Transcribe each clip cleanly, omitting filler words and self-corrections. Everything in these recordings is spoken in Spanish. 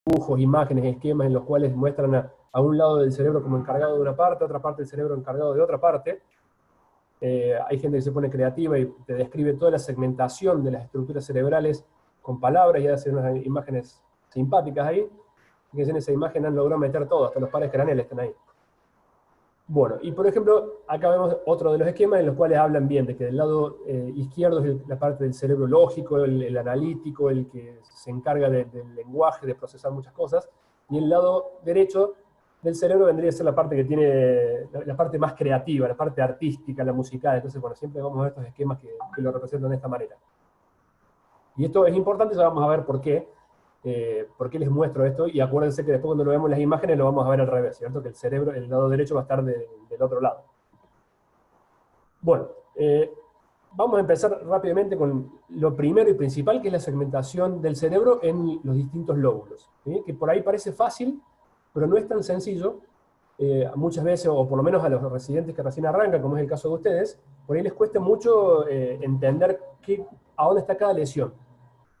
dibujos, imágenes, esquemas en los cuales muestran a un lado del cerebro como encargado de una parte, a otra parte del cerebro encargado de otra parte. Hay gente que se pone creativa y te describe toda la segmentación de las estructuras cerebrales con palabras y hace unas imágenes simpáticas ahí. Fíjense, en esa imagen han logrado meter todo, hasta los pares craneales están ahí. Bueno, y por ejemplo, acá vemos otro de los esquemas en los cuales hablan bien de que del lado izquierdo es la parte del cerebro lógico, el analítico, el que se encarga del lenguaje, de procesar muchas cosas, y el lado derecho del cerebro vendría a ser la parte que tiene, la parte más creativa, la parte artística, la musical. Entonces, bueno, siempre vamos a ver estos esquemas que lo representan de esta manera. Y esto es importante, ya vamos a ver por qué les muestro esto, y acuérdense que después cuando lo vemos en las imágenes lo vamos a ver al revés, ¿cierto? Que el cerebro, el lado derecho va a estar del otro lado. Bueno, vamos a empezar rápidamente con lo primero y principal, que es la segmentación del cerebro en los distintos lóbulos, ¿sí? Que por ahí parece fácil, pero no es tan sencillo. Muchas veces, o por lo menos a los residentes que recién arrancan, como es el caso de ustedes, por ahí les cuesta mucho entender a dónde está cada lesión.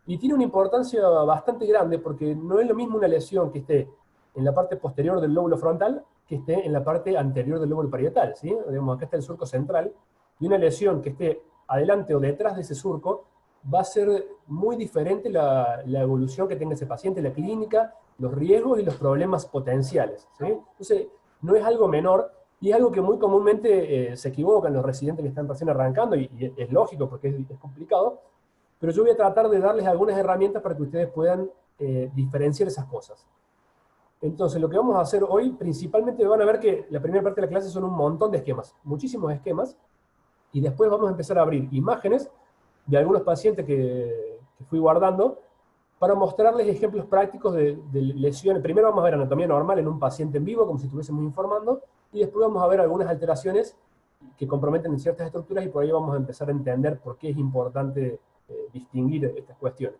Y tiene una importancia bastante grande porque no es lo mismo una lesión que esté en la parte posterior del lóbulo frontal que esté en la parte anterior del lóbulo parietal, ¿sí? Digamos, acá está el surco central, y una lesión que esté adelante o detrás de ese surco va a ser muy diferente la evolución que tenga ese paciente, la clínica, los riesgos y los problemas potenciales, ¿sí? Entonces, no es algo menor, y es algo que muy comúnmente se equivocan los residentes que están recién arrancando, y es lógico porque es complicado, pero yo voy a tratar de darles algunas herramientas para que ustedes puedan diferenciar esas cosas. Entonces, lo que vamos a hacer hoy, principalmente van a ver que la primera parte de la clase son un montón de esquemas, muchísimos esquemas, y después vamos a empezar a abrir imágenes de algunos pacientes que fui guardando para mostrarles ejemplos prácticos de lesiones. Primero vamos a ver anatomía normal en un paciente en vivo, como si estuviésemos informando, y después vamos a ver algunas alteraciones que comprometen ciertas estructuras, y por ahí vamos a empezar a entender por qué es importante distinguir estas cuestiones.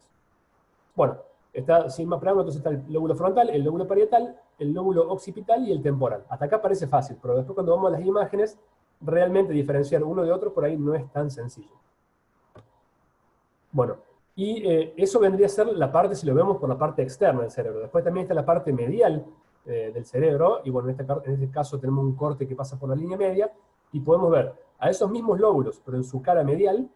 Bueno, está sin más preámbulo, entonces está el lóbulo frontal, el lóbulo parietal, el lóbulo occipital y el temporal. Hasta acá parece fácil, pero después cuando vamos a las imágenes, realmente diferenciar uno de otro por ahí no es tan sencillo. Bueno, y eso vendría a ser la parte, si lo vemos por la parte externa del cerebro. Después también está la parte medial del cerebro, y bueno, en este caso tenemos un corte que pasa por la línea media, y podemos ver a esos mismos lóbulos, pero en su cara medial.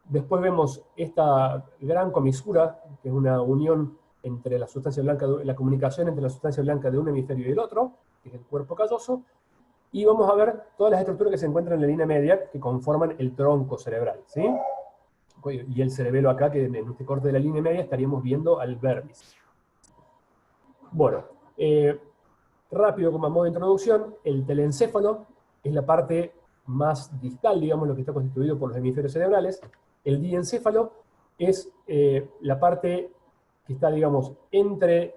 Después vemos esta gran comisura, que es una unión entre la sustancia blanca, la comunicación entre la sustancia blanca de un hemisferio y el otro, que es el cuerpo calloso, y vamos a ver todas las estructuras que se encuentran en la línea media, que conforman el tronco cerebral, ¿sí? Y el cerebelo acá, que en este corte de la línea media estaríamos viendo al vértice. Bueno, rápido como a modo de introducción, el telencéfalo es la parte más distal, digamos, lo que está constituido por los hemisferios cerebrales. El diencéfalo es la parte que está, digamos, entre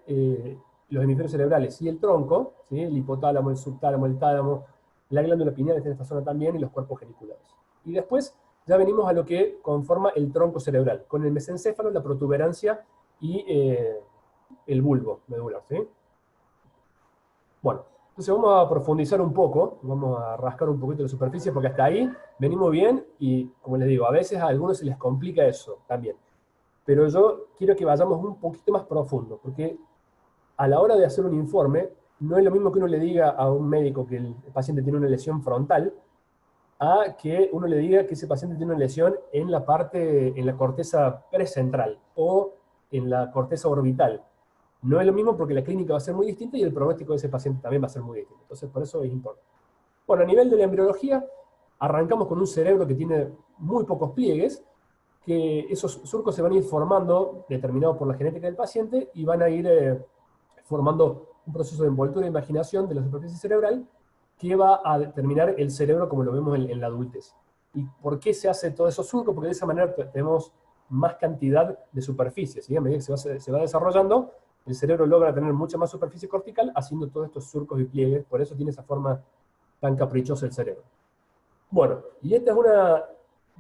los hemisferios cerebrales y el tronco, ¿sí? El hipotálamo, el subtálamo, el tálamo, la glándula pineal está en esta zona también, y los cuerpos geniculares. Y después ya venimos a lo que conforma el tronco cerebral, con el mesencéfalo, la protuberancia y el bulbo medular, ¿sí? Bueno, entonces vamos a profundizar un poco, vamos a rascar un poquito la superficie, porque hasta ahí venimos bien, y como les digo, a veces a algunos se les complica eso también. Pero yo quiero que vayamos un poquito más profundo, porque a la hora de hacer un informe, no es lo mismo que uno le diga a un médico que el paciente tiene una lesión frontal, a que uno le diga que ese paciente tiene una lesión en la parte, en la corteza precentral, o en la corteza orbital. No es lo mismo porque la clínica va a ser muy distinta y el pronóstico de ese paciente también va a ser muy distinto. Entonces, por eso es importante. Bueno, a nivel de la embriología, arrancamos con un cerebro que tiene muy pocos pliegues, que esos surcos se van a ir formando, determinados por la genética del paciente, y van a ir formando un proceso de envoltura e imaginación de la superficie cerebral que va a determinar el cerebro como lo vemos en la adultez. ¿Y por qué se hace todo esos surcos? Porque de esa manera tenemos más cantidad de superficie, ¿sí? A medida que se va desarrollando, el cerebro logra tener mucha más superficie cortical haciendo todos estos surcos y pliegues, por eso tiene esa forma tan caprichosa el cerebro. Bueno, y esta es una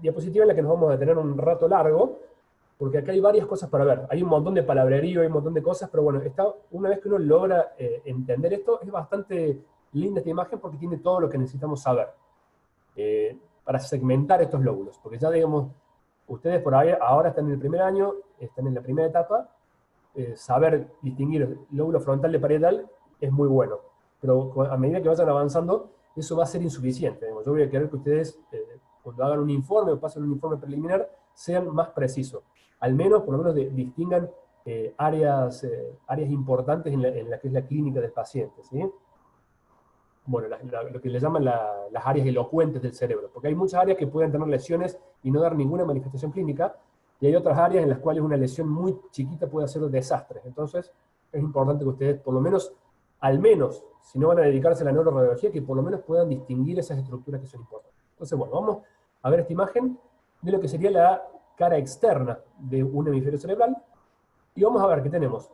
diapositiva en la que nos vamos a detener un rato largo, porque acá hay varias cosas para ver. Hay un montón de palabrerío, hay un montón de cosas, pero bueno, una vez que uno logra entender esto, es bastante linda esta imagen porque tiene todo lo que necesitamos saber para segmentar estos lóbulos. Porque ya, digamos, ustedes por ahí ahora están en el primer año, están en la primera etapa, saber distinguir lóbulo frontal de parietal es muy bueno. Pero a medida que vayan avanzando, eso va a ser insuficiente. Digamos. Yo voy a querer que ustedes, cuando hagan un informe o pasen un informe preliminar, sean más precisos. Al menos, por lo menos, distingan áreas importantes en la que es la clínica del paciente, ¿sí? Bueno, lo que le llaman las áreas elocuentes del cerebro, porque hay muchas áreas que pueden tener lesiones y no dar ninguna manifestación clínica, y hay otras áreas en las cuales una lesión muy chiquita puede hacer desastres. Entonces, es importante que ustedes, por lo menos, al menos, si no van a dedicarse a la neuroradiología, que por lo menos puedan distinguir esas estructuras que son importantes. Entonces, bueno, vamos a ver esta imagen de lo que sería la cara externa de un hemisferio cerebral, y vamos a ver que tenemos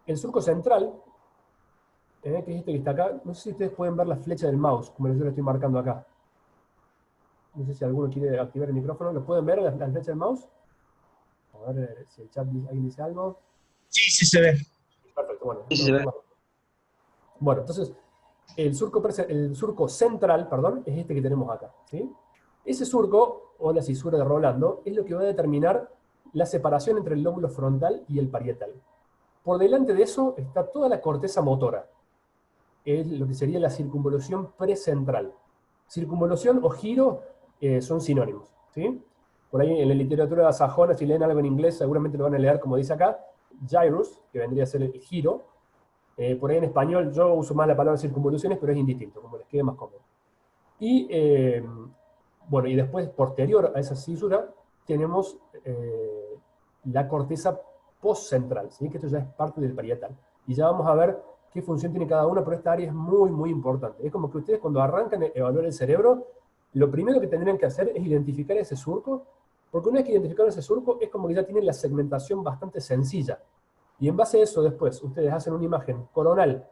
el surco central, que es este que está acá. No sé si ustedes pueden ver la flecha del mouse, como yo lo estoy marcando acá. No sé si alguno quiere activar el micrófono. ¿Lo pueden ver la flecha del mouse? A ver si el chat alguien dice algo. Sí, sí se ve. Perfecto, bueno. Sí, se ve. Bueno, entonces, el surco central, perdón, es este que tenemos acá, ¿sí? Ese surco, o la cisura de Rolando, es lo que va a determinar la separación entre el lóbulo frontal y el parietal. Por delante de eso está toda la corteza motora, es lo que sería la circunvolución precentral. Circunvolución o giro son sinónimos, ¿sí? Por ahí en la literatura sajona, si leen algo en inglés, seguramente lo van a leer como dice acá, gyrus, que vendría a ser el giro. Por ahí en español yo uso más la palabra circunvoluciones, pero es indistinto, como les quede más cómodo. Y, bueno, y después, posterior a esa cisura, tenemos la corteza postcentral, ¿sí? Que esto ya es parte del parietal. Y ya vamos a ver qué función tiene cada una, pero esta área es muy, muy importante. Es como que ustedes cuando arrancan a evaluar el cerebro, lo primero que tendrían que hacer es identificar ese surco, porque una vez que identificaron ese surco, es como que ya tienen la segmentación bastante sencilla. Y en base a eso, después, ustedes hacen una imagen coronal,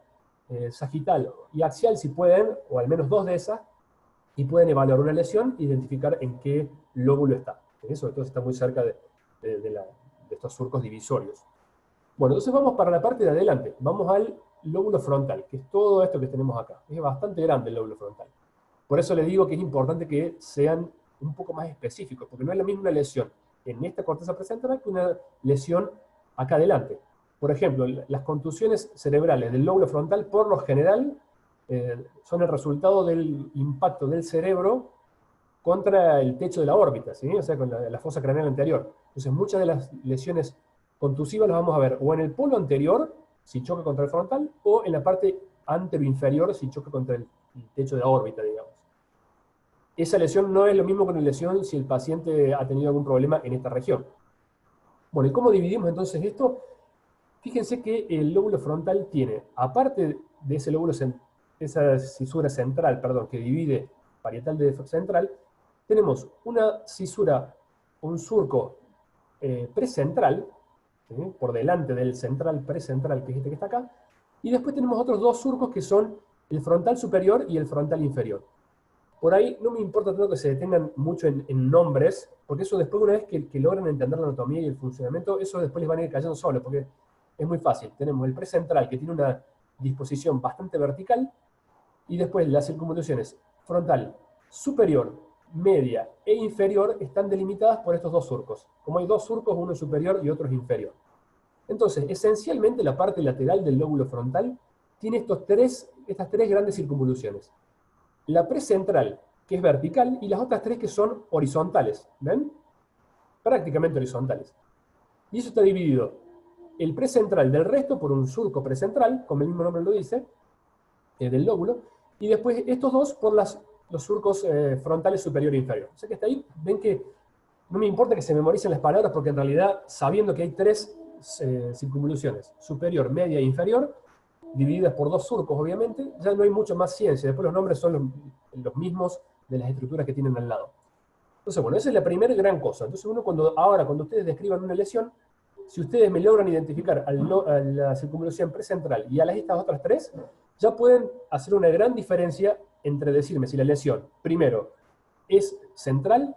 sagital y axial, si pueden, o al menos dos de esas, y pueden evaluar una lesión e identificar en qué lóbulo está. Sobre todo está muy cerca de estos surcos divisorios. Bueno, entonces vamos para la parte de adelante. Vamos al lóbulo frontal, que es todo esto que tenemos acá. Es bastante grande el lóbulo frontal. Por eso les digo que es importante que sean un poco más específicos, porque no es la misma una lesión en esta corteza precentral que una lesión acá adelante. Por ejemplo, las contusiones cerebrales del lóbulo frontal, por lo general, son el resultado del impacto del cerebro contra el techo de la órbita, ¿sí? O sea, con la fosa craneal anterior. Entonces, muchas de las lesiones contusivas las vamos a ver o en el polo anterior, si choca contra el frontal, o en la parte anteroinferior, si choca contra el techo de la órbita, digamos. Esa lesión no es lo mismo que una lesión si el paciente ha tenido algún problema en esta región. Bueno, ¿y cómo dividimos entonces esto? Fíjense que el lóbulo frontal tiene, aparte de ese lóbulo, esa cisura central, perdón, que divide parietal de central, tenemos una cisura, un surco precentral, ¿sí? Por delante del central precentral, que es este que está acá, y después tenemos otros dos surcos que son el frontal superior y el frontal inferior. Por ahí no me importa tanto que se detengan mucho en nombres, porque eso después, una vez que logran entender la anatomía y el funcionamiento, eso después les van a ir cayendo solo, porque es muy fácil. Tenemos el precentral, que tiene una disposición bastante vertical, y después las circunvoluciones frontal superior, media e inferior están delimitadas por estos dos surcos. Como hay dos surcos, uno es superior y otro es inferior. Entonces, esencialmente la parte lateral del lóbulo frontal tiene estas tres grandes circunvoluciones. La precentral, que es vertical, y las otras tres que son horizontales. ¿Ven? Prácticamente horizontales. Y eso está dividido el precentral del resto por un surco precentral, como el mismo nombre lo dice, del lóbulo, y después estos dos por los surcos frontales superior e inferior. O sea que hasta ahí ven que no me importa que se memoricen las palabras, porque en realidad, sabiendo que hay tres circunvoluciones, superior, media e inferior, divididas por dos surcos, obviamente, ya no hay mucho más ciencia. Después los nombres son los mismos de las estructuras que tienen al lado. Entonces, bueno, esa es la primera gran cosa. Entonces, ahora, cuando ustedes describan una lesión, si ustedes me logran identificar a la circunvolución precentral y a estas otras tres, ya pueden hacer una gran diferencia entre decirme si la lesión, primero, es central,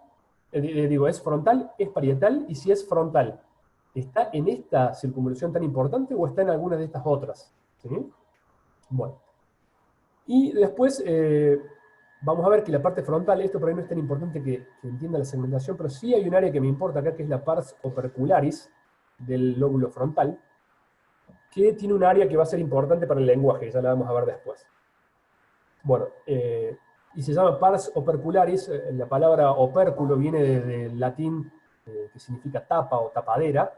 es frontal, es parietal, y si es frontal, ¿está en esta circunvolución tan importante o está en alguna de estas otras? ¿Sí? Bueno. Y después vamos a ver que la parte frontal, esto por ahí no es tan importante que entienda la segmentación, pero sí hay un área que me importa acá, que es la pars opercularis del lóbulo frontal, que tiene un área que va a ser importante para el lenguaje, ya la vamos a ver después. Bueno, y se llama pars opercularis. La palabra opérculo viene del latín, que significa tapa o tapadera,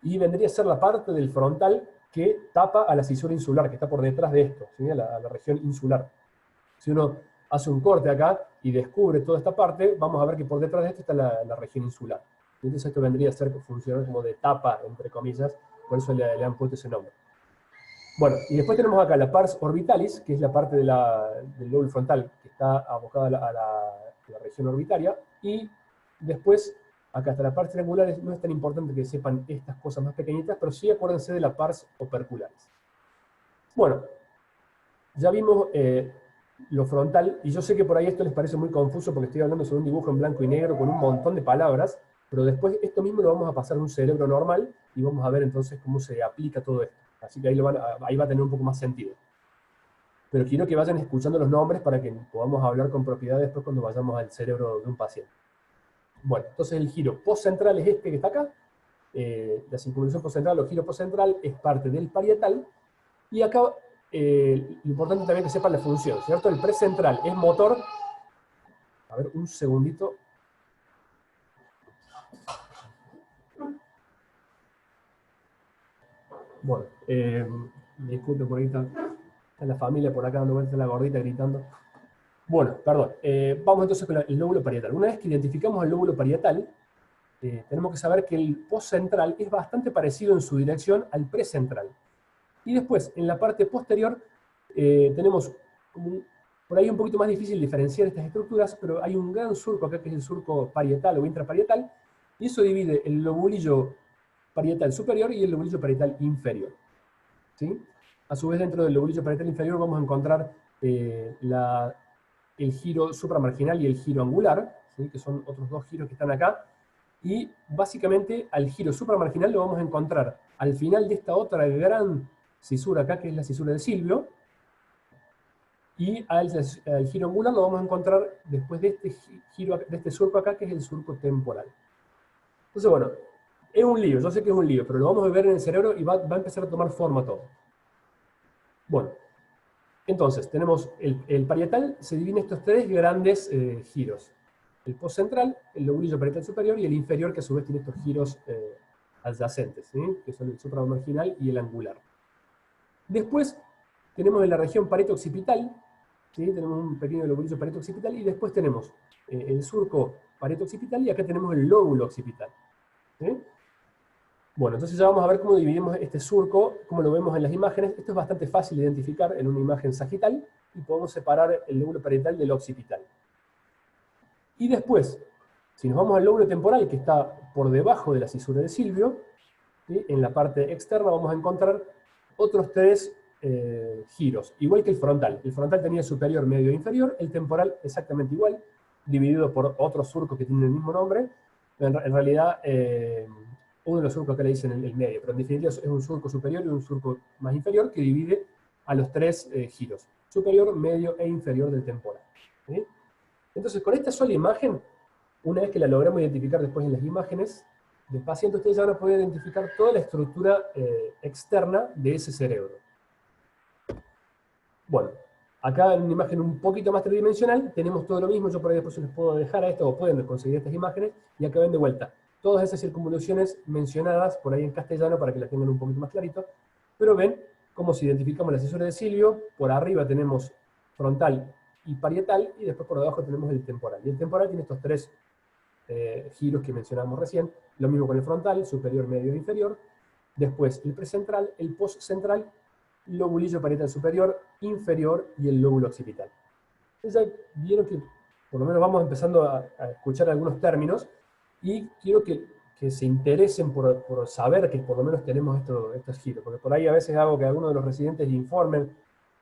y vendría a ser la parte del frontal que tapa a la cisura insular, que está por detrás de esto, ¿sí? a la región insular. Si uno hace un corte acá y descubre toda esta parte, vamos a ver que por detrás de esto está la región insular. Entonces esto vendría a ser funcionar como de tapa, entre comillas, por eso le han puesto ese nombre. Bueno, y después tenemos acá la pars orbitalis, que es la parte del lóbulo frontal que está abocada a la región orbitaria, y después, acá está la pars triangularis. No es tan importante que sepan estas cosas más pequeñitas, pero sí acuérdense de la pars opercularis. Bueno, ya vimos lo frontal, y yo sé que por ahí esto les parece muy confuso porque estoy hablando sobre un dibujo en blanco y negro con un montón de palabras, pero después esto mismo lo vamos a pasar a un cerebro normal, y vamos a ver entonces cómo se aplica todo esto. Así que ahí va a tener un poco más sentido. Pero quiero que vayan escuchando los nombres para que podamos hablar con propiedad después cuando vayamos al cerebro de un paciente. Bueno, entonces el giro postcentral es este que está acá. La circunvolución postcentral o giro postcentral es parte del parietal. Y acá lo importante también que sepan la función, ¿cierto? El precentral es motor. A ver, un segundito. Bueno, disculpe por ahí, está la familia por acá dando vueltas, la gordita gritando. Bueno, perdón. Vamos entonces con el lóbulo parietal. Una vez que identificamos el lóbulo parietal, tenemos que saber que el postcentral es bastante parecido en su dirección al precentral. Y después, en la parte posterior, tenemos por ahí un poquito más difícil diferenciar estas estructuras, pero hay un gran surco acá que es el surco parietal o intraparietal, y eso divide el lobulillo parietal superior y el lobulillo parietal inferior. ¿Sí? A su vez, dentro del lobulillo parietal inferior vamos a encontrar el giro supramarginal y el giro angular, ¿sí? Que son otros dos giros que están acá, y básicamente al giro supramarginal lo vamos a encontrar al final de esta otra gran cisura acá, que es la cisura de Silvio, y al giro angular lo vamos a encontrar después de este giro, de este surco acá, que es el surco temporal. Entonces, bueno, es un lío, yo sé que es un lío, pero lo vamos a ver en el cerebro y va a empezar a tomar forma todo. Bueno, entonces, tenemos el parietal, se divide en estos tres grandes giros. El postcentral, el lobulillo parietal superior, y el inferior, que a su vez tiene estos giros adyacentes, ¿sí? Que son el supramarginal y el angular. Después tenemos en la región pareto-occipital, ¿sí? Tenemos un pequeño lobulillo pareto-occipital, y después tenemos el surco pareto-occipital, y acá tenemos el lóbulo occipital. ¿Sí? Bueno, entonces ya vamos a ver cómo dividimos este surco, cómo lo vemos en las imágenes. Esto es bastante fácil de identificar en una imagen sagital, y podemos separar el lóbulo parietal del occipital. Y después, si nos vamos al lóbulo temporal, que está por debajo de la cisura de Silvio, ¿sí? En la parte externa vamos a encontrar otros tres giros, igual que el frontal. El frontal tenía superior, medio e inferior, el temporal exactamente igual, dividido por otros surcos que tienen el mismo nombre. En realidad, uno de los surcos que le dicen el medio, pero en definitiva es un surco superior y un surco más inferior que divide a los tres giros, superior, medio e inferior del temporal. ¿Sí? Entonces, con esta sola imagen, una vez que la logramos identificar después en las imágenes del paciente, ustedes ya van a poder identificar toda la estructura externa de ese cerebro. Bueno, acá en una imagen un poquito más tridimensional tenemos todo lo mismo. Yo por ahí después les puedo dejar a esto, o pueden conseguir estas imágenes, y acá ven de vuelta todas esas circunvoluciones mencionadas por ahí en castellano para que las tengan un poquito más clarito, pero ven cómo si identificamos la cisura de Silvio, por arriba tenemos frontal y parietal, y después por debajo tenemos el temporal. Y el temporal tiene estos tres giros que mencionamos recién, lo mismo con el frontal, superior, medio e inferior, después el precentral, el postcentral, lobulillo parietal superior, inferior y el lóbulo occipital. Entonces ya vieron que por lo menos vamos empezando a escuchar algunos términos, y quiero que se interesen por saber que por lo menos tenemos estos giros, porque por ahí a veces hago que algunos de los residentes informen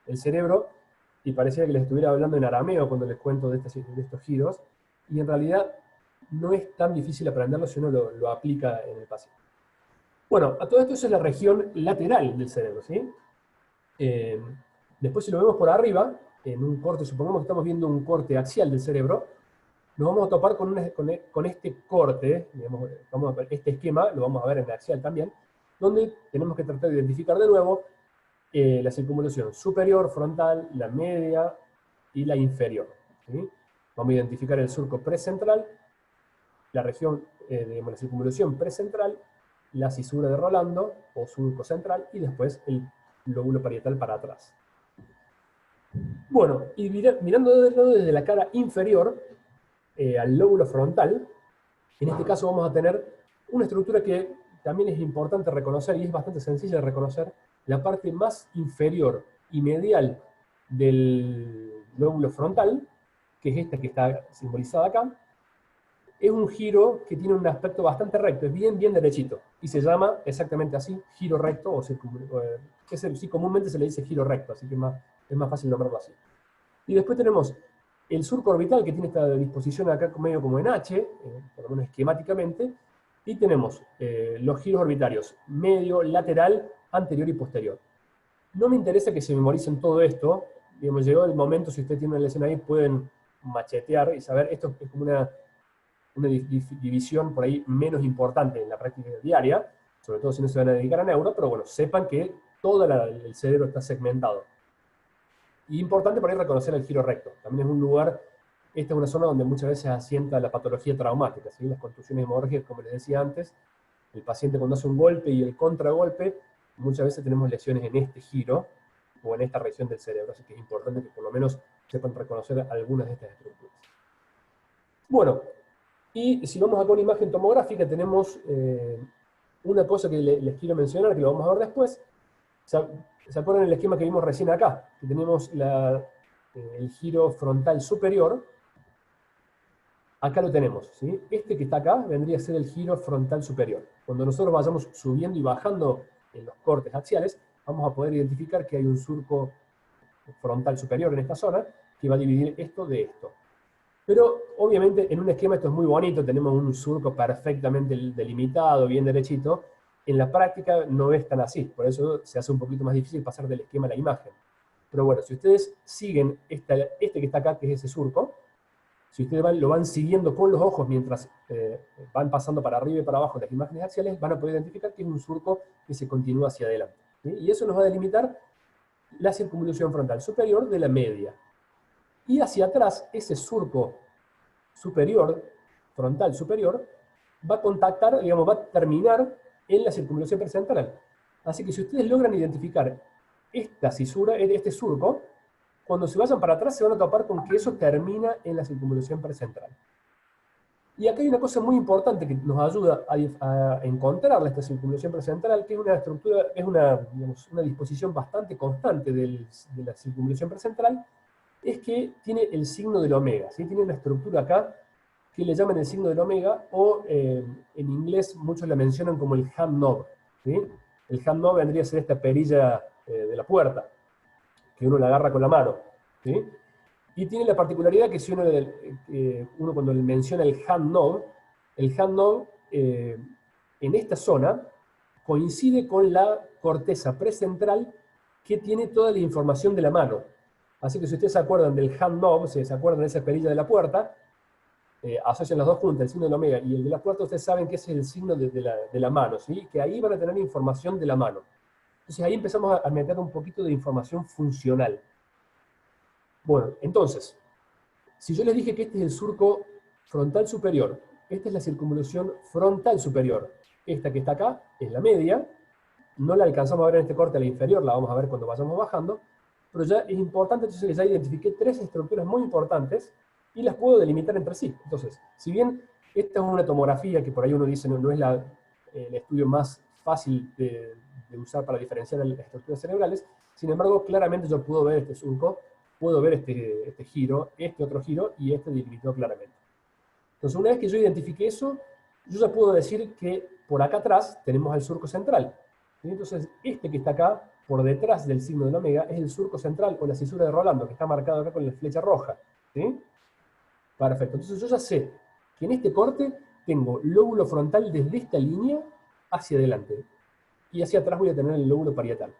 el cerebro, y pareciera que les estuviera hablando en arameo cuando les cuento de estos giros, y en realidad no es tan difícil aprenderlo si uno lo aplica en el paciente. Bueno, a todo esto eso es la región lateral del cerebro, ¿sí? Después, si lo vemos por arriba, en un corte, supongamos que estamos viendo un corte axial del cerebro, nos vamos a topar con este corte, digamos, vamos a ver este esquema, lo vamos a ver en el axial también, donde tenemos que tratar de identificar de nuevo la circunvolución superior, frontal, la media y la inferior. ¿Sí? Vamos a identificar el surco precentral, la región, digamos, la circunvolución precentral, la cisura de Rolando, o surco central, y después el lóbulo parietal para atrás. Bueno, y mirando desde la cara inferior al lóbulo frontal, en este caso vamos a tener una estructura que también es importante reconocer, y es bastante sencilla de reconocer, la parte más inferior y medial del lóbulo frontal, que es esta que está simbolizada acá, es un giro que tiene un aspecto bastante recto, es bien derechito, y se llama exactamente así, giro recto, o sí, comúnmente se le dice giro recto, así que es más fácil nombrarlo así. Y después tenemos el surco orbital, que tiene esta disposición acá medio como en H, por lo menos esquemáticamente, y tenemos los giros orbitarios, medio, lateral, anterior y posterior. No me interesa que se memoricen todo esto, digamos, llegó el momento, si ustedes tienen una lección ahí, pueden machetear y saber, esto es como una división por ahí menos importante en la práctica diaria, sobre todo si no se van a dedicar a neuro, pero bueno, sepan que todo el cerebro está segmentado. Y importante por ahí reconocer el giro recto. También es un lugar, esta es una zona donde muchas veces asienta la patología traumática, ¿sí? Las contusiones hemorrágicas, como les decía antes, el paciente cuando hace un golpe y el contragolpe, muchas veces tenemos lesiones en este giro, o en esta región del cerebro, así que es importante que por lo menos sepan reconocer algunas de estas estructuras. Bueno, y si vamos acá a una imagen tomográfica, tenemos una cosa que les quiero mencionar, que lo vamos a ver después. ¿Se acuerdan el esquema que vimos recién acá? Que tenemos el giro frontal superior. Acá lo tenemos, ¿sí? Este que está acá vendría a ser el giro frontal superior. Cuando nosotros vayamos subiendo y bajando en los cortes axiales, vamos a poder identificar que hay un surco frontal superior en esta zona, que va a dividir esto de esto. Pero, obviamente, en un esquema esto es muy bonito, tenemos un surco perfectamente delimitado, bien derechito. En la práctica no es tan así, por eso se hace un poquito más difícil pasar del esquema a la imagen. Pero bueno, si ustedes siguen este que está acá, que es ese surco, si ustedes lo van siguiendo con los ojos mientras van pasando para arriba y para abajo las imágenes axiales, van a poder identificar que es un surco que se continúa hacia adelante, ¿sí? Y eso nos va a delimitar la circunvolución frontal superior de la media. Y hacia atrás, ese surco superior, frontal superior, va a contactar, digamos, va a terminar en la circunvolución precentral. Así que si ustedes logran identificar esta cisura, este surco, cuando se vayan para atrás se van a topar con que eso termina en la circunvolución precentral. Y acá hay una cosa muy importante que nos ayuda a encontrar esta circunvolución precentral, que es una estructura, es digamos, una disposición bastante constante de la circunvolución precentral, es que tiene el signo del omega, ¿sí? Tiene una estructura acá que le llaman el signo del omega, o en inglés muchos la mencionan como el hand knob, ¿sí? El hand knob vendría a ser esta perilla de la puerta, que uno la agarra con la mano, ¿sí? Y tiene la particularidad que si uno cuando le menciona el hand knob en esta zona coincide con la corteza precentral que tiene toda la información de la mano. Así que si ustedes se acuerdan del hand knob, si se acuerdan de esa perilla de la puerta, asocian las dos juntas, el signo del omega y el de la puerta, ustedes saben que es el signo de la mano, ¿sí? Que ahí van a tener información de la mano. Entonces ahí empezamos a meter un poquito de información funcional. Bueno, entonces, si yo les dije que este es el surco frontal superior, esta es la circunvolución frontal superior, esta que está acá es la media, no la alcanzamos a ver en este corte a la inferior, la vamos a ver cuando vayamos bajando, pero ya es importante, entonces que ya identifiqué tres estructuras muy importantes y las puedo delimitar entre sí. Entonces, si bien esta es una tomografía que por ahí uno dice no es el estudio más fácil de usar para diferenciar las estructuras cerebrales, sin embargo, claramente yo puedo ver este surco, puedo ver este giro, este otro giro y este delimitado claramente. Entonces, una vez que yo identifique eso, yo ya puedo decir que por acá atrás tenemos el surco central. ¿Sí? Entonces, este que está acá, por detrás del signo del omega, es el surco central o la cisura de Rolando, que está marcado acá con la flecha roja. ¿Sí? Perfecto. Entonces, yo ya sé que en este corte tengo lóbulo frontal desde esta línea hacia adelante. Y hacia atrás voy a tener el lóbulo parietal.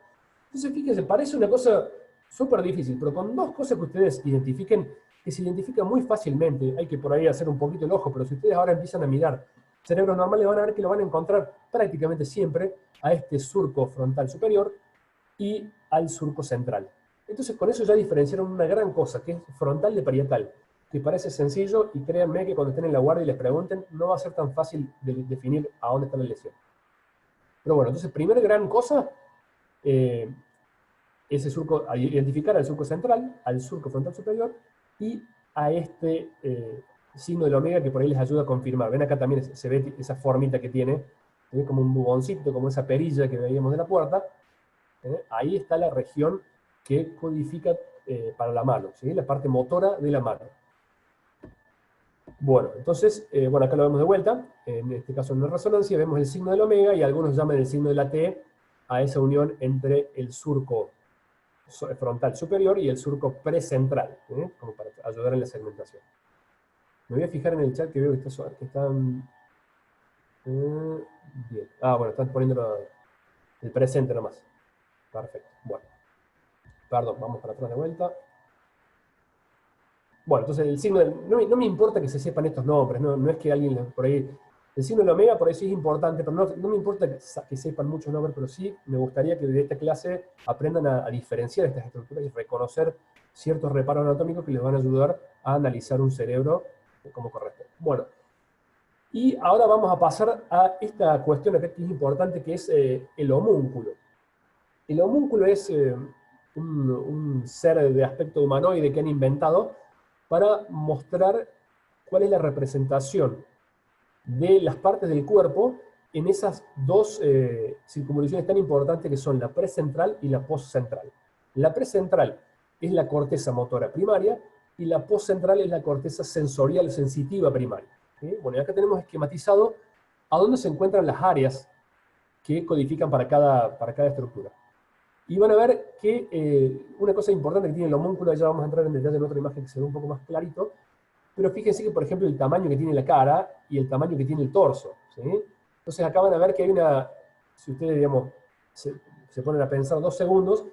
Entonces, fíjense, parece una cosa súper difícil, pero con dos cosas que ustedes identifiquen, que se identifican muy fácilmente, hay que por ahí hacer un poquito el ojo, pero si ustedes ahora empiezan a mirar cerebros normales van a ver que lo van a encontrar prácticamente siempre a este surco frontal superior y al surco central. Entonces con eso ya diferenciaron una gran cosa, que es frontal de parietal, que parece sencillo, y créanme que cuando estén en la guardia y les pregunten, no va a ser tan fácil de definir a dónde está la lesión. Pero bueno, entonces primera gran cosa, ese surco, identificar al surco central, al surco frontal superior, y a este signo del omega que por ahí les ayuda a confirmar. Ven acá también se ve esa formita que tiene, como un buboncito, como esa perilla que veíamos de la puerta. Ahí está la región que codifica para la mano, ¿sí? La parte motora de la mano. Bueno, entonces, bueno, acá lo vemos de vuelta, en este caso en una resonancia, vemos el signo del omega, y algunos llaman el signo de la T a esa unión entre el surco frontal superior y el surco precentral, como para ayudar en la segmentación. Me voy a fijar en el chat que veo que están bien. Ah, bueno, están poniendo el presente nomás. Perfecto. Bueno. Perdón, vamos para atrás de vuelta. Bueno, entonces el signo no me importa que se sepan estos nombres, no es que alguien por ahí... El signo del omega por ahí sí es importante, pero no me importa que sepan muchos nombres, pero sí me gustaría que de esta clase aprendan a diferenciar estas estructuras y reconocer ciertos reparos anatómicos que les van a ayudar a analizar un cerebro como corresponde. Bueno, y ahora vamos a pasar a esta cuestión acá que es importante, que es el homúnculo. El homúnculo es un ser de aspecto humanoide que han inventado para mostrar cuál es la representación de las partes del cuerpo en esas dos circunvoluciones tan importantes que son la precentral y la postcentral. La precentral es la corteza motora primaria y la postcentral es la corteza sensorial sensitiva primaria. ¿Sí? Bueno, y acá tenemos esquematizado a dónde se encuentran las áreas que codifican para cada estructura. Y van a ver que una cosa importante que tiene el homúnculo, ya vamos a entrar en detalle en otra imagen que se ve un poco más clarito, pero fíjense que, por ejemplo, el tamaño que tiene la cara y el tamaño que tiene el torso, ¿sí? Entonces acá van a ver que hay una, si ustedes, digamos, se ponen a pensar 2 segundos,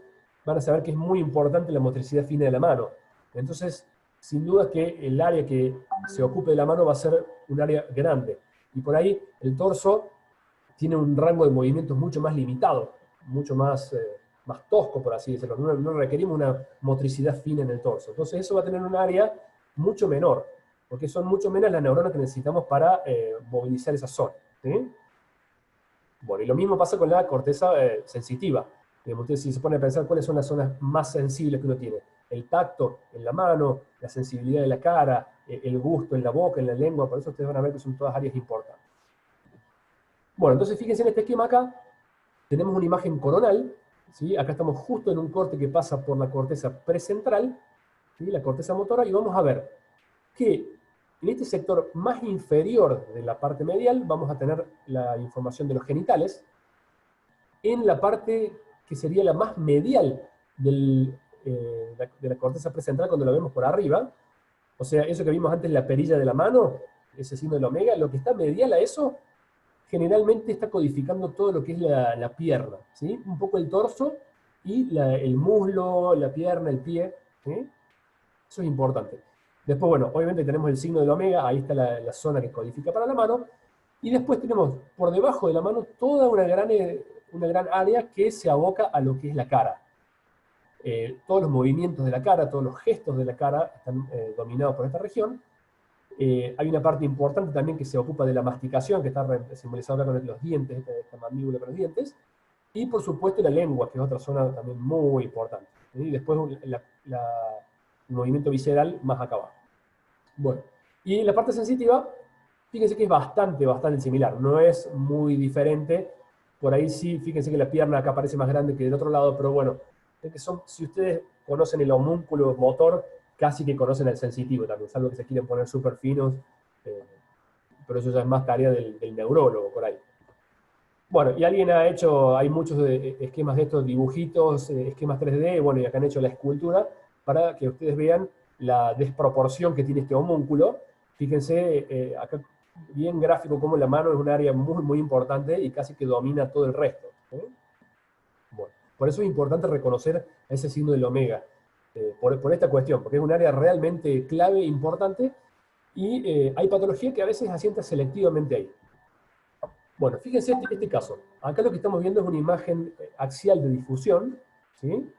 van a saber que es muy importante la motricidad fina de la mano. Entonces, sin duda que el área que se ocupe de la mano va a ser un área grande. Y por ahí el torso tiene un rango de movimientos mucho más limitado, mucho más tosco, por así decirlo. No requerimos una motricidad fina en el torso. Entonces eso va a tener un área mucho menor, porque son mucho menos las neuronas que necesitamos para movilizar esa zona. ¿Sí? Bueno, y lo mismo pasa con la corteza sensitiva. Ustedes, si se ponen a pensar cuáles son las zonas más sensibles que uno tiene, el tacto en la mano, la sensibilidad de la cara, el gusto en la boca, en la lengua, por eso ustedes van a ver que son todas áreas importantes. Bueno, entonces fíjense en este esquema acá, tenemos una imagen coronal, ¿sí? Acá estamos justo en un corte que pasa por la corteza precentral, ¿sí? La corteza motora, y vamos a ver que en este sector más inferior de la parte medial vamos a tener la información de los genitales. En la parte que sería la más medial de la corteza precentral, cuando la vemos por arriba, o sea, eso que vimos antes, la perilla de la mano, ese signo del omega, lo que está medial a eso, generalmente está codificando todo lo que es la pierna, ¿sí? Un poco el torso y el muslo, la pierna, el pie, ¿sí? Eso es importante. Después, bueno, obviamente tenemos el signo del omega, ahí está la zona que codifica para la mano, y después tenemos por debajo de la mano toda una gran área que se aboca a lo que es la cara. Todos los movimientos de la cara, todos los gestos de la cara están dominados por esta región. Hay una parte importante también que se ocupa de la masticación, que está simbolizada con los dientes, esta mandíbula con los dientes, y por supuesto la lengua, que es otra zona también muy importante. Y después el movimiento visceral más acá abajo. Bueno, y la parte sensitiva, fíjense que es bastante similar, no es muy diferente. Por ahí sí, fíjense que la pierna acá parece más grande que del otro lado, pero bueno, es que si ustedes conocen el homúnculo motor, casi que conocen el sensitivo también, salvo que se quieren poner súper finos, pero eso ya es más tarea del neurólogo por ahí. Bueno, y hay muchos esquemas de estos, dibujitos, esquemas 3D, bueno, y acá han hecho la escultura, para que ustedes vean la desproporción que tiene este homúnculo. Fíjense, acá bien gráfico como la mano es un área muy, muy importante y casi que domina todo el resto. Bueno, por eso es importante reconocer a ese signo del omega, por esta cuestión, porque es un área realmente clave, importante, y hay patología que a veces asienta selectivamente ahí. Bueno, fíjense este caso. Acá lo que estamos viendo es una imagen axial de difusión, ¿sí?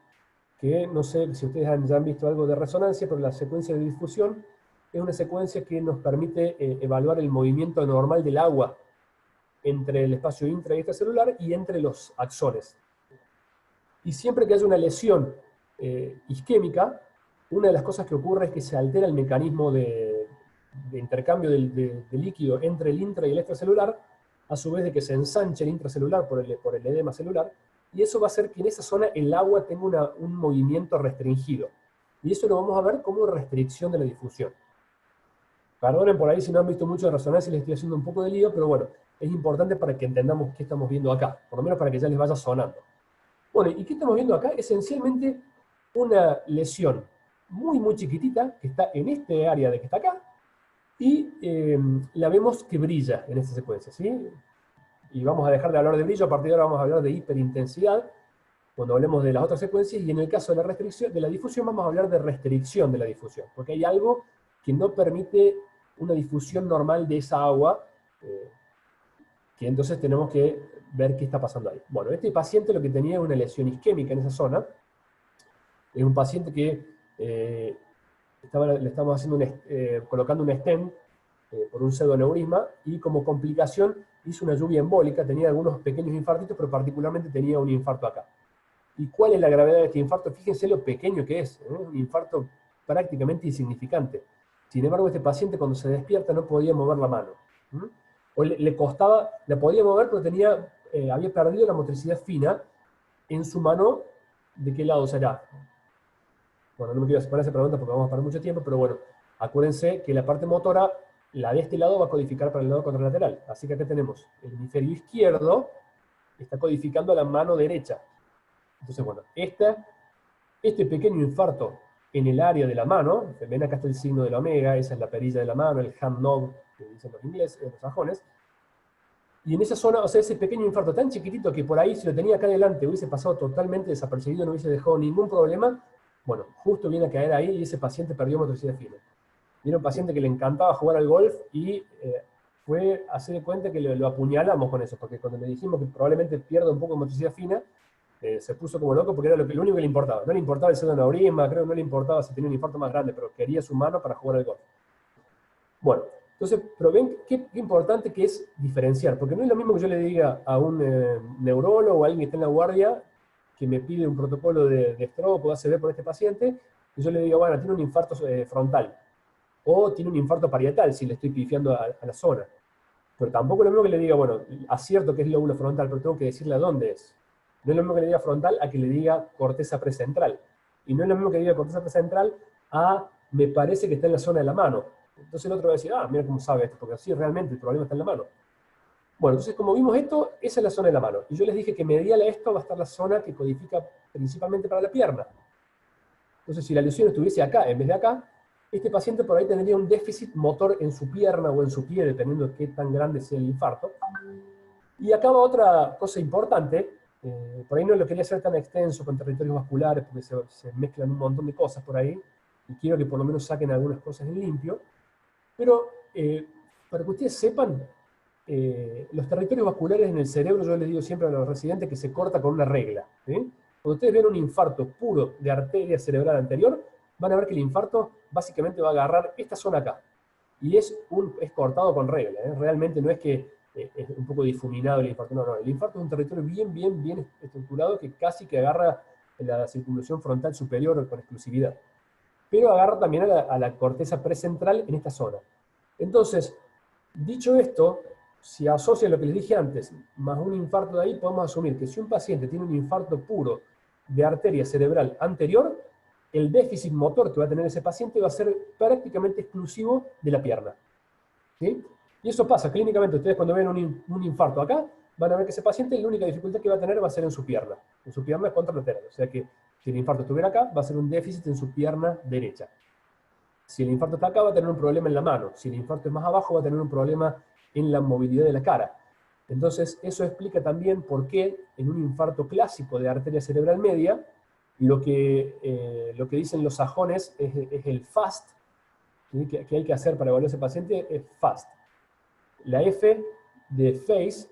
Que no sé si ustedes ya han visto algo de resonancia, pero la secuencia de difusión es una secuencia que nos permite evaluar el movimiento normal del agua entre el espacio intra y extracelular y entre los axones. Y siempre que haya una lesión isquémica, una de las cosas que ocurre es que se altera el mecanismo de intercambio de líquido entre el intra y el extracelular, a su vez de que se ensanche el intracelular por el edema celular, y eso va a hacer que en esa zona el agua tenga un movimiento restringido. Y eso lo vamos a ver como restricción de la difusión. Perdonen por ahí si no han visto mucho de resonancia, les estoy haciendo un poco de lío, pero bueno, es importante para que entendamos qué estamos viendo acá, por lo menos para que ya les vaya sonando. Bueno, ¿y qué estamos viendo acá? Esencialmente una lesión muy chiquitita, que está en este área de que está acá, y la vemos que brilla en esta secuencia, ¿sí? Y vamos a dejar de hablar de brillo, a partir de ahora vamos a hablar de hiperintensidad, cuando hablemos de las otras secuencias, y en el caso de la restricción, de la difusión, vamos a hablar de restricción de la difusión, porque hay algo que no permite una difusión normal de esa agua, que entonces tenemos que ver qué está pasando ahí. Bueno, este paciente lo que tenía es una lesión isquémica en esa zona, es un paciente que le estamos haciendo colocando un stent por un pseudoneurisma, y como complicación hizo una lluvia embólica, tenía algunos pequeños infartitos, pero particularmente tenía un infarto acá. ¿Y cuál es la gravedad de este infarto? Fíjense lo pequeño que es, un infarto prácticamente insignificante. Sin embargo, este paciente cuando se despierta no podía mover la mano. O le costaba, la podía mover, pero había perdido la motricidad fina en su mano. ¿De qué lado será? Bueno, no me quiero separar esa pregunta porque vamos a parar mucho tiempo, pero bueno, acuérdense que la parte motora, la de este lado va a codificar para el lado contralateral. Así que acá tenemos el hemisferio izquierdo, está codificando a la mano derecha. Entonces, bueno, este pequeño infarto en el área de la mano, ven acá está el signo de la omega, esa es la perilla de la mano, el hand knob, que dicen los ingleses, los sajones, y en esa zona, o sea, ese pequeño infarto tan chiquitito que por ahí, si lo tenía acá adelante, hubiese pasado totalmente desapercibido, no hubiese dejado ningún problema, bueno, justo viene a caer ahí y ese paciente perdió motricidad fina. Y era un paciente que le encantaba jugar al golf y fue a hacer de cuenta que lo apuñalamos con eso, porque cuando le dijimos que probablemente pierda un poco de motricidad fina, se puso como loco porque era lo único que le importaba. No le importaba el pseudoneurisma, creo que no le importaba si tenía un infarto más grande, pero quería su mano para jugar al golf. Bueno, entonces, pero ven qué importante que es diferenciar, porque no es lo mismo que yo le diga a un neurólogo o a alguien que está en la guardia, que me pide un protocolo de stroke o ACV por este paciente, que yo le diga, bueno, tiene un infarto frontal, o tiene un infarto parietal, si le estoy pifiando a la zona. Pero tampoco es lo mismo que le diga, bueno, acierto que es lóbulo frontal, pero tengo que decirle a dónde es. No es lo mismo que le diga frontal a que le diga corteza precentral. Y no es lo mismo que le diga corteza precentral a me parece que está en la zona de la mano. Entonces el otro va a decir, ah, mira cómo sabe esto, porque así realmente el problema está en la mano. Bueno, entonces como vimos esto, esa es la zona de la mano. Y yo les dije que medial a esto va a estar la zona que codifica principalmente para la pierna. Entonces si la lesión estuviese acá en vez de acá, este paciente por ahí tendría un déficit motor en su pierna o en su pie, dependiendo de qué tan grande sea el infarto. Y acá va otra cosa importante, por ahí no lo quería hacer tan extenso con territorios vasculares, porque se mezclan un montón de cosas por ahí, y quiero que por lo menos saquen algunas cosas en limpio, pero para que ustedes sepan, los territorios vasculares en el cerebro, yo les digo siempre a los residentes que se corta con una regla. Cuando ustedes ven un infarto puro de arteria cerebral anterior, van a ver que el infarto básicamente va a agarrar esta zona acá, y es cortado con regla, realmente no es que es un poco difuminado el infarto, no, el infarto es un territorio bien estructurado que casi que agarra la circunvolución frontal superior con exclusividad, pero agarra también a la corteza precentral en esta zona. Entonces, dicho esto, si asocia lo que les dije antes, más un infarto de ahí, podemos asumir que si un paciente tiene un infarto puro de arteria cerebral anterior, el déficit motor que va a tener ese paciente va a ser prácticamente exclusivo de la pierna. ¿Sí? Y eso pasa clínicamente. Ustedes cuando ven un infarto acá, van a ver que ese paciente la única dificultad que va a tener va a ser en su pierna. En su pierna contralateral. O sea que si el infarto estuviera acá, va a ser un déficit en su pierna derecha. Si el infarto está acá, va a tener un problema en la mano. Si el infarto es más abajo, va a tener un problema en la movilidad de la cara. Entonces, eso explica también por qué en un infarto clásico de arteria cerebral media, lo que dicen los sajones es el FAST, ¿sí? que hay que hacer para evaluar a ese paciente es FAST. La F de face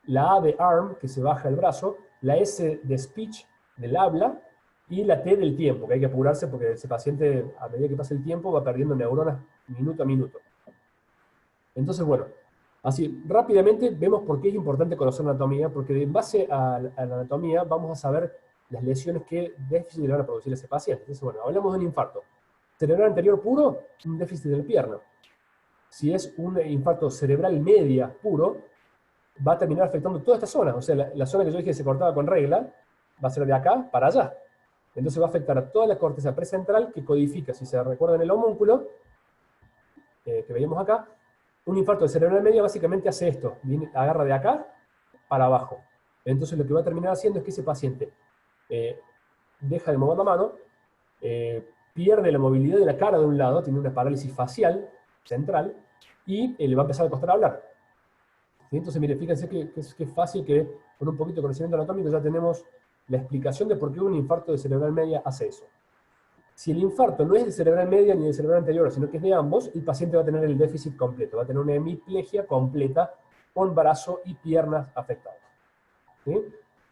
la A de arm, que se baja el brazo, la S de speech, del habla, y la T del tiempo, que hay que apurarse porque ese paciente, a medida que pasa el tiempo, va perdiendo neuronas minuto a minuto. Entonces, bueno, así rápidamente vemos por qué es importante conocer la anatomía, porque en base a la anatomía vamos a saber las lesiones que déficit le van a producir a ese paciente. Entonces, bueno, hablamos de un infarto. Cerebral anterior puro, un déficit de la pierna. Si es un infarto cerebral media puro, va a terminar afectando toda esta zona. O sea, la zona que yo dije que se cortaba con regla, va a ser de acá para allá. Entonces va a afectar a toda la corteza precentral que codifica, si se recuerdan el homúnculo, que veíamos acá, un infarto cerebral media básicamente hace esto, agarra de acá para abajo. Entonces lo que va a terminar haciendo es que ese paciente deja de mover la mano, pierde la movilidad de la cara de un lado, tiene una parálisis facial central, y le va a empezar a costar hablar. ¿Sí? Entonces, mire, fíjense que es fácil que con un poquito de conocimiento anatómico ya tenemos la explicación de por qué un infarto de cerebral media hace eso. Si el infarto no es de cerebral media ni de cerebral anterior, sino que es de ambos, el paciente va a tener el déficit completo, va a tener una hemiplegia completa con brazo y piernas afectados. ¿Sí?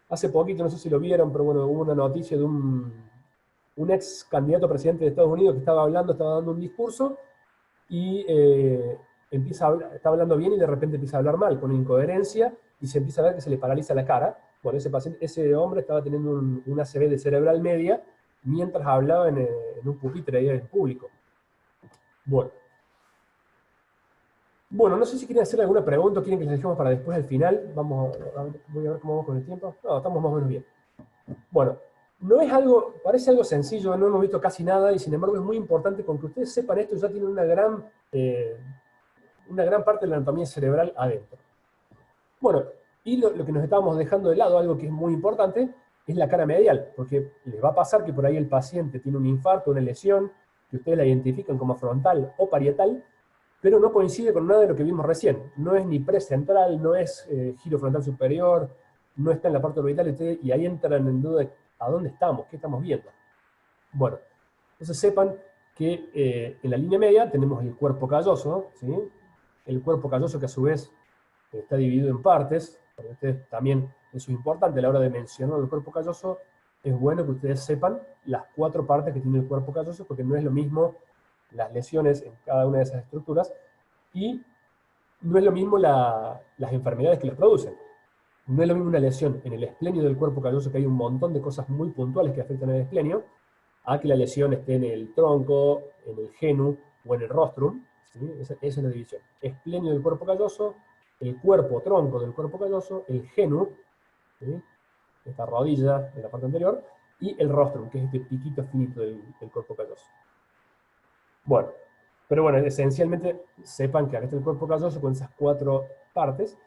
Hace poquito, no sé si lo vieron, pero bueno, hubo una noticia de un ex candidato a presidente de Estados Unidos que estaba dando un discurso y está hablando bien y de repente empieza a hablar mal, con incoherencia, y se empieza a ver que se le paraliza la cara. Bueno, ese hombre estaba teniendo un ACV de cerebral media mientras hablaba en un pupitre ahí en público. Bueno, no sé si quieren hacer alguna pregunta o quieren que les dejemos para después al final. Voy a ver cómo vamos con el tiempo. No, estamos más o menos bien. Bueno, parece algo sencillo, no hemos visto casi nada y sin embargo es muy importante con que ustedes sepan esto, ya tienen una gran parte de la anatomía cerebral adentro. Bueno, y lo que nos estábamos dejando de lado, algo que es muy importante, es la cara medial, porque les va a pasar que por ahí el paciente tiene un infarto, una lesión, que ustedes la identifican como frontal o parietal, pero no coincide con nada de lo que vimos recién. No es ni precentral, no es giro frontal superior, no está en la parte orbital, y ahí entran en duda a dónde estamos, qué estamos viendo. Bueno, entonces sepan que en la línea media tenemos el cuerpo calloso, ¿sí? El cuerpo calloso que a su vez está dividido en partes. Para ustedes también eso es importante a la hora de mencionar el cuerpo calloso. Es bueno que ustedes sepan las 4 partes que tiene el cuerpo calloso, porque no es lo mismo las lesiones en cada una de esas estructuras, y no es lo mismo las enfermedades que las producen. No es lo mismo una lesión en el esplenio del cuerpo calloso, que hay un montón de cosas muy puntuales que afectan al esplenio, a que la lesión esté en el tronco, en el genu o en el rostrum. ¿Sí? Esa es la división. Esplenio del cuerpo calloso, el cuerpo tronco del cuerpo calloso, el genu, ¿sí? Esta rodilla de la parte anterior, y el rostrum, que es este piquito finito del cuerpo calloso. Bueno, pero bueno, esencialmente sepan que acá está el cuerpo calloso con esas 4 partes,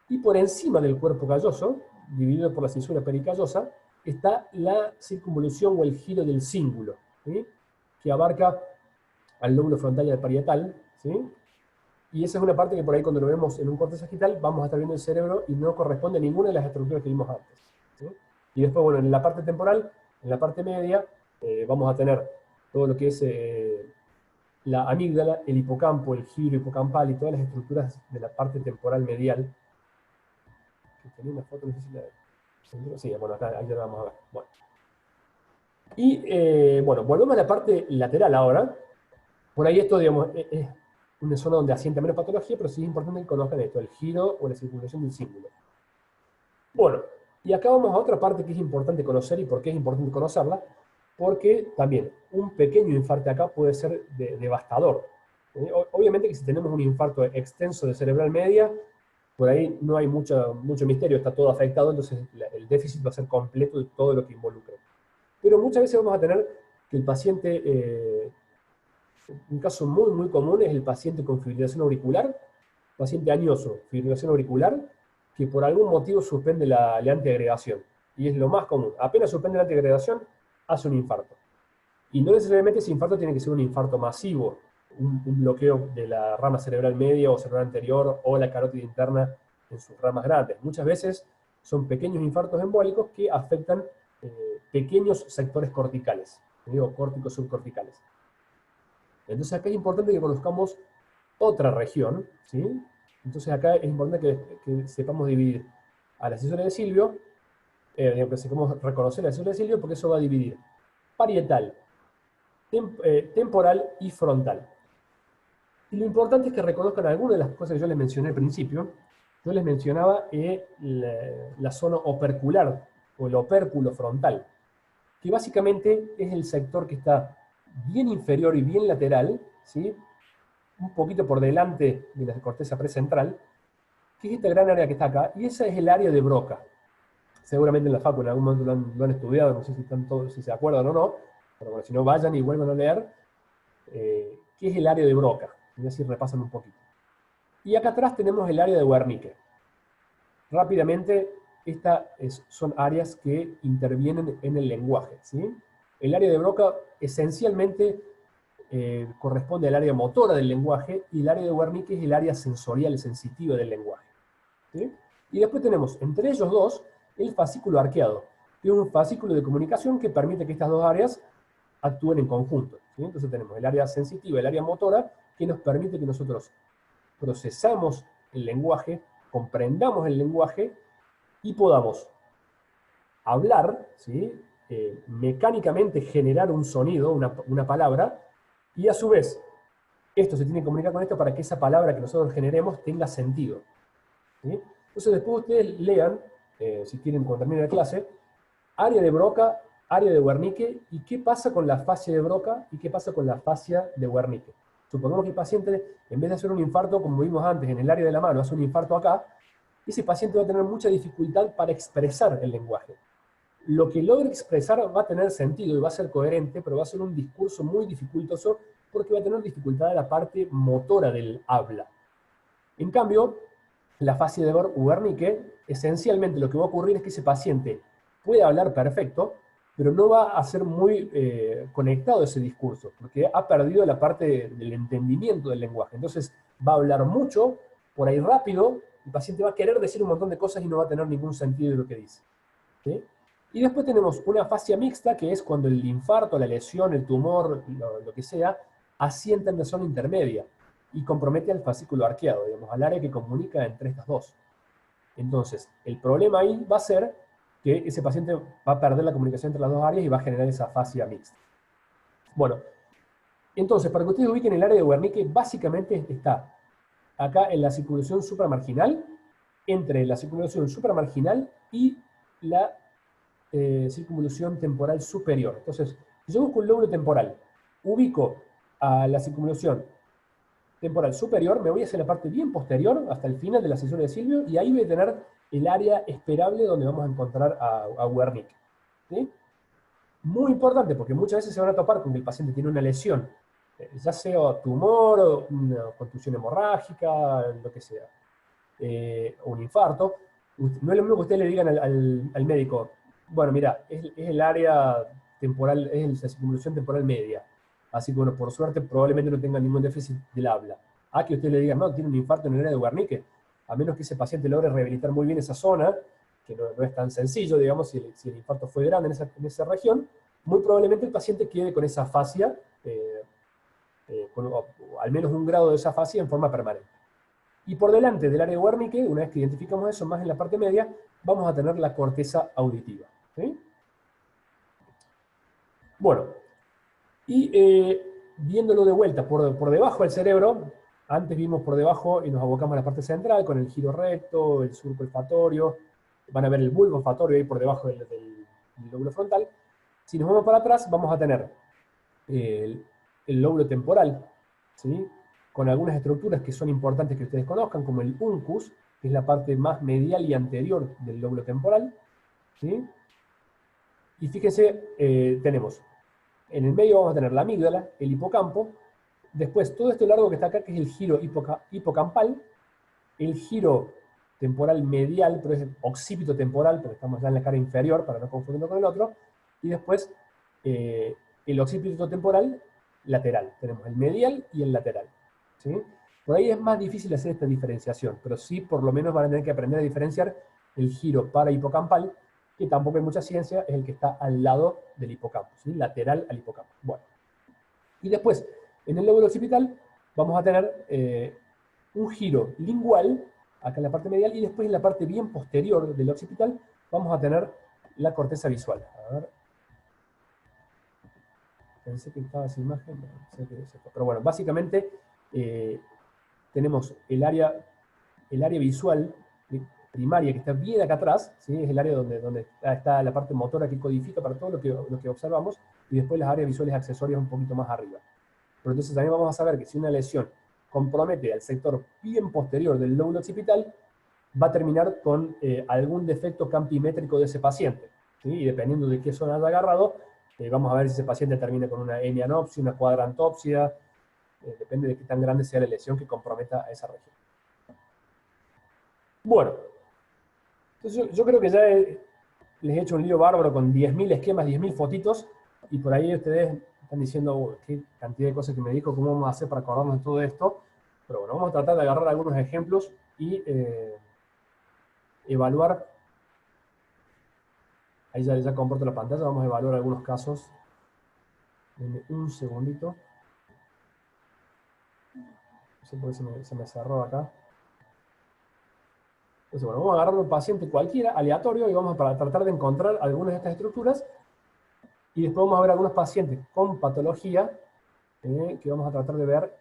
y por encima del cuerpo calloso, dividido por la cisura pericallosa, está la circunvolución o el giro del cíngulo, ¿sí? Que abarca al lóbulo frontal y al parietal, ¿sí? Y esa es una parte que por ahí cuando lo vemos en un corte sagital vamos a estar viendo el cerebro y no corresponde a ninguna de las estructuras que vimos antes, ¿sí? Y después, bueno, en la parte temporal, en la parte media, vamos a tener todo lo que es la amígdala, el hipocampo, el giro hipocampal y todas las estructuras de la parte temporal medial. Tenía una foto, no sé si la... Sí, bueno, acá ahí ya la vamos a ver. Bueno. Y bueno, volvemos a la parte lateral ahora. Por ahí esto, digamos, es una zona donde asienta menos patología, pero sí es importante que conozcan esto, el giro o la circulación del cíngulo. Bueno, y acá vamos a otra parte que es importante conocer, y por qué es importante conocerla, porque también un pequeño infarto acá puede ser devastador. Obviamente que si tenemos un infarto extenso de cerebral media, por ahí no hay mucho misterio, está todo afectado, entonces el déficit va a ser completo de todo lo que involucre. Pero muchas veces vamos a tener que el paciente, un caso muy, muy común es el paciente con fibrilación auricular, paciente añoso, fibrilación auricular, que por algún motivo suspende la antiagregación. Y es lo más común. Apenas suspende la antiagregación, hace un infarto. Y no necesariamente ese infarto tiene que ser un infarto masivo, un bloqueo de la rama cerebral media o cerebral anterior o la carótida interna en sus ramas grandes. Muchas veces son pequeños infartos embólicos que afectan pequeños sectores corticales, digo, córticos subcorticales. Entonces acá es importante que conozcamos otra región, ¿sí? Entonces acá es importante que sepamos dividir a la cisura de Silvio, digamos, cómo reconocer la cisura de Silvio, porque eso va a dividir parietal, temporal y frontal. Y lo importante es que reconozcan algunas de las cosas que yo les mencioné al principio. Yo les mencionaba la zona opercular, o el opérculo frontal, que básicamente es el sector que está bien inferior y bien lateral, ¿sí? Un poquito por delante de la corteza precentral, que es esta gran área que está acá, y esa es el área de Broca. Seguramente en la facu en algún momento lo han estudiado, no sé si, están todos, si se acuerdan o no, pero bueno, si no vayan y vuelvan a leer, qué es el área de Broca, y así repasan un poquito. Y acá atrás tenemos el área de Wernicke. Rápidamente, estas son áreas que intervienen en el lenguaje, ¿sí? El área de Broca esencialmente corresponde al área motora del lenguaje, y el área de Wernicke es el área sensorial, sensitiva del lenguaje, ¿sí? Y después tenemos, entre ellos dos, el fascículo arqueado, que es un fascículo de comunicación que permite que estas dos áreas actúen en conjunto, ¿sí? Entonces tenemos el área sensitiva, el área motora, que nos permite que nosotros procesamos el lenguaje, comprendamos el lenguaje y podamos hablar, ¿sí? Mecánicamente generar un sonido, una palabra, y a su vez, esto se tiene que comunicar con esto para que esa palabra que nosotros generemos tenga sentido, ¿sí? Entonces después ustedes lean, si quieren cuando termine la clase, área de Broca, área de Wernicke, y qué pasa con la fascia de Broca y qué pasa con la fascia de Wernicke. Supongamos que el paciente, en vez de hacer un infarto, como vimos antes, en el área de la mano, hace un infarto acá, ese paciente va a tener mucha dificultad para expresar el lenguaje. Lo que logre expresar va a tener sentido y va a ser coherente, pero va a ser un discurso muy dificultoso porque va a tener dificultad en la parte motora del habla. En cambio, la fascia de Wernicke, esencialmente lo que va a ocurrir es que ese paciente puede hablar perfecto, pero no va a ser muy conectado a ese discurso, porque ha perdido la parte del entendimiento del lenguaje. Entonces va a hablar mucho, por ahí rápido, el paciente va a querer decir un montón de cosas y no va a tener ningún sentido de lo que dice, ¿sí? Y después tenemos una fascia mixta, que es cuando el infarto, la lesión, el tumor, lo que sea, asienta en la zona intermedia y compromete al fascículo arqueado, digamos, al área que comunica entre estas dos. Entonces, el problema ahí va a ser que ese paciente va a perder la comunicación entre las dos áreas y va a generar esa fascia mixta. Bueno, entonces, para que ustedes ubiquen el área de Wernicke, básicamente está acá en la circulación supramarginal, entre la circulación supramarginal y la circunvolución temporal superior. Entonces, si yo busco un lóbulo temporal, ubico a la circunvolución temporal superior, me voy hacia la parte bien posterior, hasta el final de la cisura de Silvio, y ahí voy a tener el área esperable donde vamos a encontrar a Wernicke, ¿sí? Muy importante, porque muchas veces se van a topar con que el paciente tiene una lesión, ya sea tumor, o una contusión hemorrágica, lo que sea, o un infarto. No es lo mismo que ustedes le digan al médico, bueno, mira, es el área temporal, es la circunvolución temporal media. Así que, bueno, por suerte probablemente no tenga ningún déficit del habla. A que usted le diga, no, tiene un infarto en el área de Wernicke, a menos que ese paciente logre rehabilitar muy bien esa zona, que no es tan sencillo, digamos, si el infarto fue grande en esa región, muy probablemente el paciente quede con esa fascia, o al menos un grado de esa fascia en forma permanente. Y por delante del área de Wernicke, una vez que identificamos eso más en la parte media, vamos a tener la corteza auditiva, ¿sí? Bueno, y viéndolo de vuelta por debajo del cerebro, antes vimos por debajo y nos abocamos a la parte central con el giro recto, el surco olfatorio, van a ver el bulbo olfatorio ahí por debajo del lóbulo frontal. Si nos vamos para atrás, vamos a tener el lóbulo temporal, ¿sí? Con algunas estructuras que son importantes que ustedes conozcan, como el uncus, que es la parte más medial y anterior del lóbulo temporal, ¿sí? Y fíjense, tenemos, en el medio vamos a tener la amígdala, el hipocampo, después todo esto largo que está acá, que es el giro hipocampal, el giro temporal medial, pero es occipito temporal, porque estamos ya en la cara inferior, para no confundirlo con el otro, y después el occipito temporal lateral. Tenemos el medial y el lateral, ¿sí? Por ahí es más difícil hacer esta diferenciación, pero sí por lo menos van a tener que aprender a diferenciar el giro parahipocampal, que tampoco hay mucha ciencia, es el que está al lado del hipocampo, ¿sí? Lateral al hipocampo. Bueno. Y después, en el lóbulo occipital, vamos a tener un giro lingual, acá en la parte medial, y después en la parte bien posterior del occipital vamos a tener la corteza visual. A ver. Pensé que estaba esa imagen, no, sé que se fue. Pero bueno, básicamente tenemos el área visual primaria que está bien acá atrás, ¿sí? Es el área donde está la parte motora que codifica para todo lo que observamos, y después las áreas visuales accesorias un poquito más arriba. Pero entonces también vamos a saber que si una lesión compromete al sector bien posterior del lóbulo occipital, va a terminar con algún defecto campimétrico de ese paciente, ¿sí? Y dependiendo de qué zona haya agarrado, vamos a ver si ese paciente termina con una hemianopsia, una cuadrantopsia, depende de qué tan grande sea la lesión que comprometa a esa región. Bueno, entonces yo creo que ya les he hecho un lío bárbaro con 10.000 esquemas, 10.000 fotitos, y por ahí ustedes están diciendo qué cantidad de cosas que me dijo, cómo vamos a hacer para acordarnos de todo esto. Pero bueno, vamos a tratar de agarrar algunos ejemplos y evaluar. Ahí ya comparto la pantalla, vamos a evaluar algunos casos. Denme un segundito. No sé por qué se me cerró acá. Entonces, bueno, vamos a agarrar un paciente cualquiera, aleatorio, y vamos a tratar de encontrar algunas de estas estructuras. Y después vamos a ver algunos pacientes con patología que vamos a tratar de ver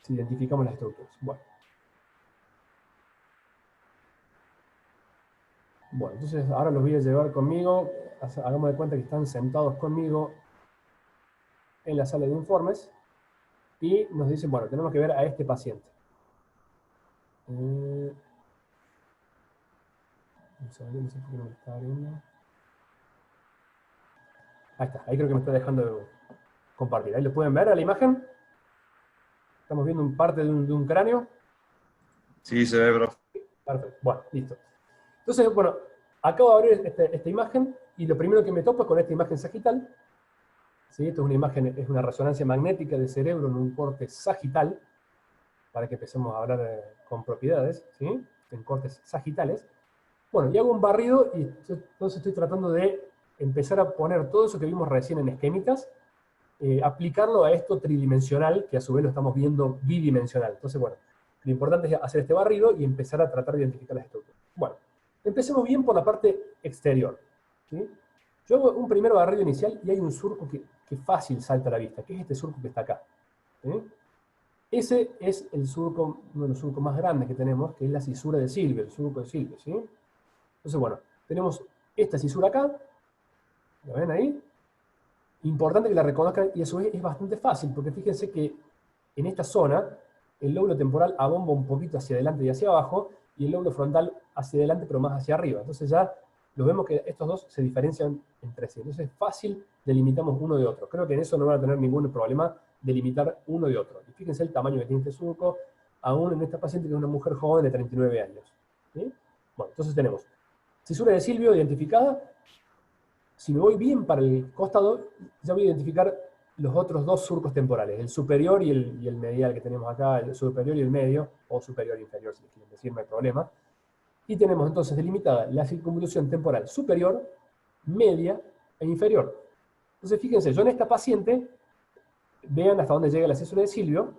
si identificamos las estructuras. Bueno, entonces ahora los voy a llevar conmigo. Hagamos de cuenta que están sentados conmigo en la sala de informes. Y nos dicen, bueno, tenemos que ver a este paciente. Un segundo, no sé por qué no me está abriendo. Ahí está, ahí creo que me está dejando compartir. Ahí lo pueden ver a la imagen. Estamos viendo parte de un cráneo. Sí, se ve, profe. Perfecto, bueno, listo. Entonces, bueno, acabo de abrir esta imagen y lo primero que me topo es con esta imagen sagital. ¿Sí? Esto es una imagen, es una resonancia magnética del cerebro en un corte sagital, para que empecemos a hablar con propiedades, ¿sí? En cortes sagitales. Bueno, y hago un barrido y entonces estoy tratando de empezar a poner todo eso que vimos recién en esquemitas, aplicarlo a esto tridimensional, que a su vez lo estamos viendo bidimensional. Entonces, bueno, lo importante es hacer este barrido y empezar a tratar de identificar las estructuras. Bueno, empecemos bien por la parte exterior, ¿sí? Yo hago un primer barrido inicial y hay un surco que fácil salta a la vista, que es este surco que está acá, ¿sí? Ese es el surco, uno de los surcos más grandes que tenemos, que es la cisura de Silvio, el surco de Silvio, ¿sí? Entonces, bueno, tenemos esta cisura acá, ¿la ven ahí? Importante que la reconozcan, y a su vez es bastante fácil, porque fíjense que en esta zona, el lóbulo temporal abomba un poquito hacia adelante y hacia abajo, y el lóbulo frontal hacia adelante, pero más hacia arriba. Entonces ya lo vemos que estos dos se diferencian entre sí. Entonces es fácil delimitamos uno de otro. Creo que en eso no van a tener ningún problema delimitar uno de otro. Y fíjense el tamaño que tiene este surco, aún en esta paciente que es una mujer joven de 39 años. ¿Sí? Bueno, entonces tenemos cisura de Silvio identificada. Si me voy bien para el costado, ya voy a identificar los otros dos surcos temporales, el superior y el medial que tenemos acá, el superior y el medio, o superior e inferior, si les quieren decir, no hay problema. Y tenemos entonces delimitada la circunvolución temporal superior, media e inferior. Entonces fíjense, yo en esta paciente, vean hasta dónde llega la cisura de Silvio.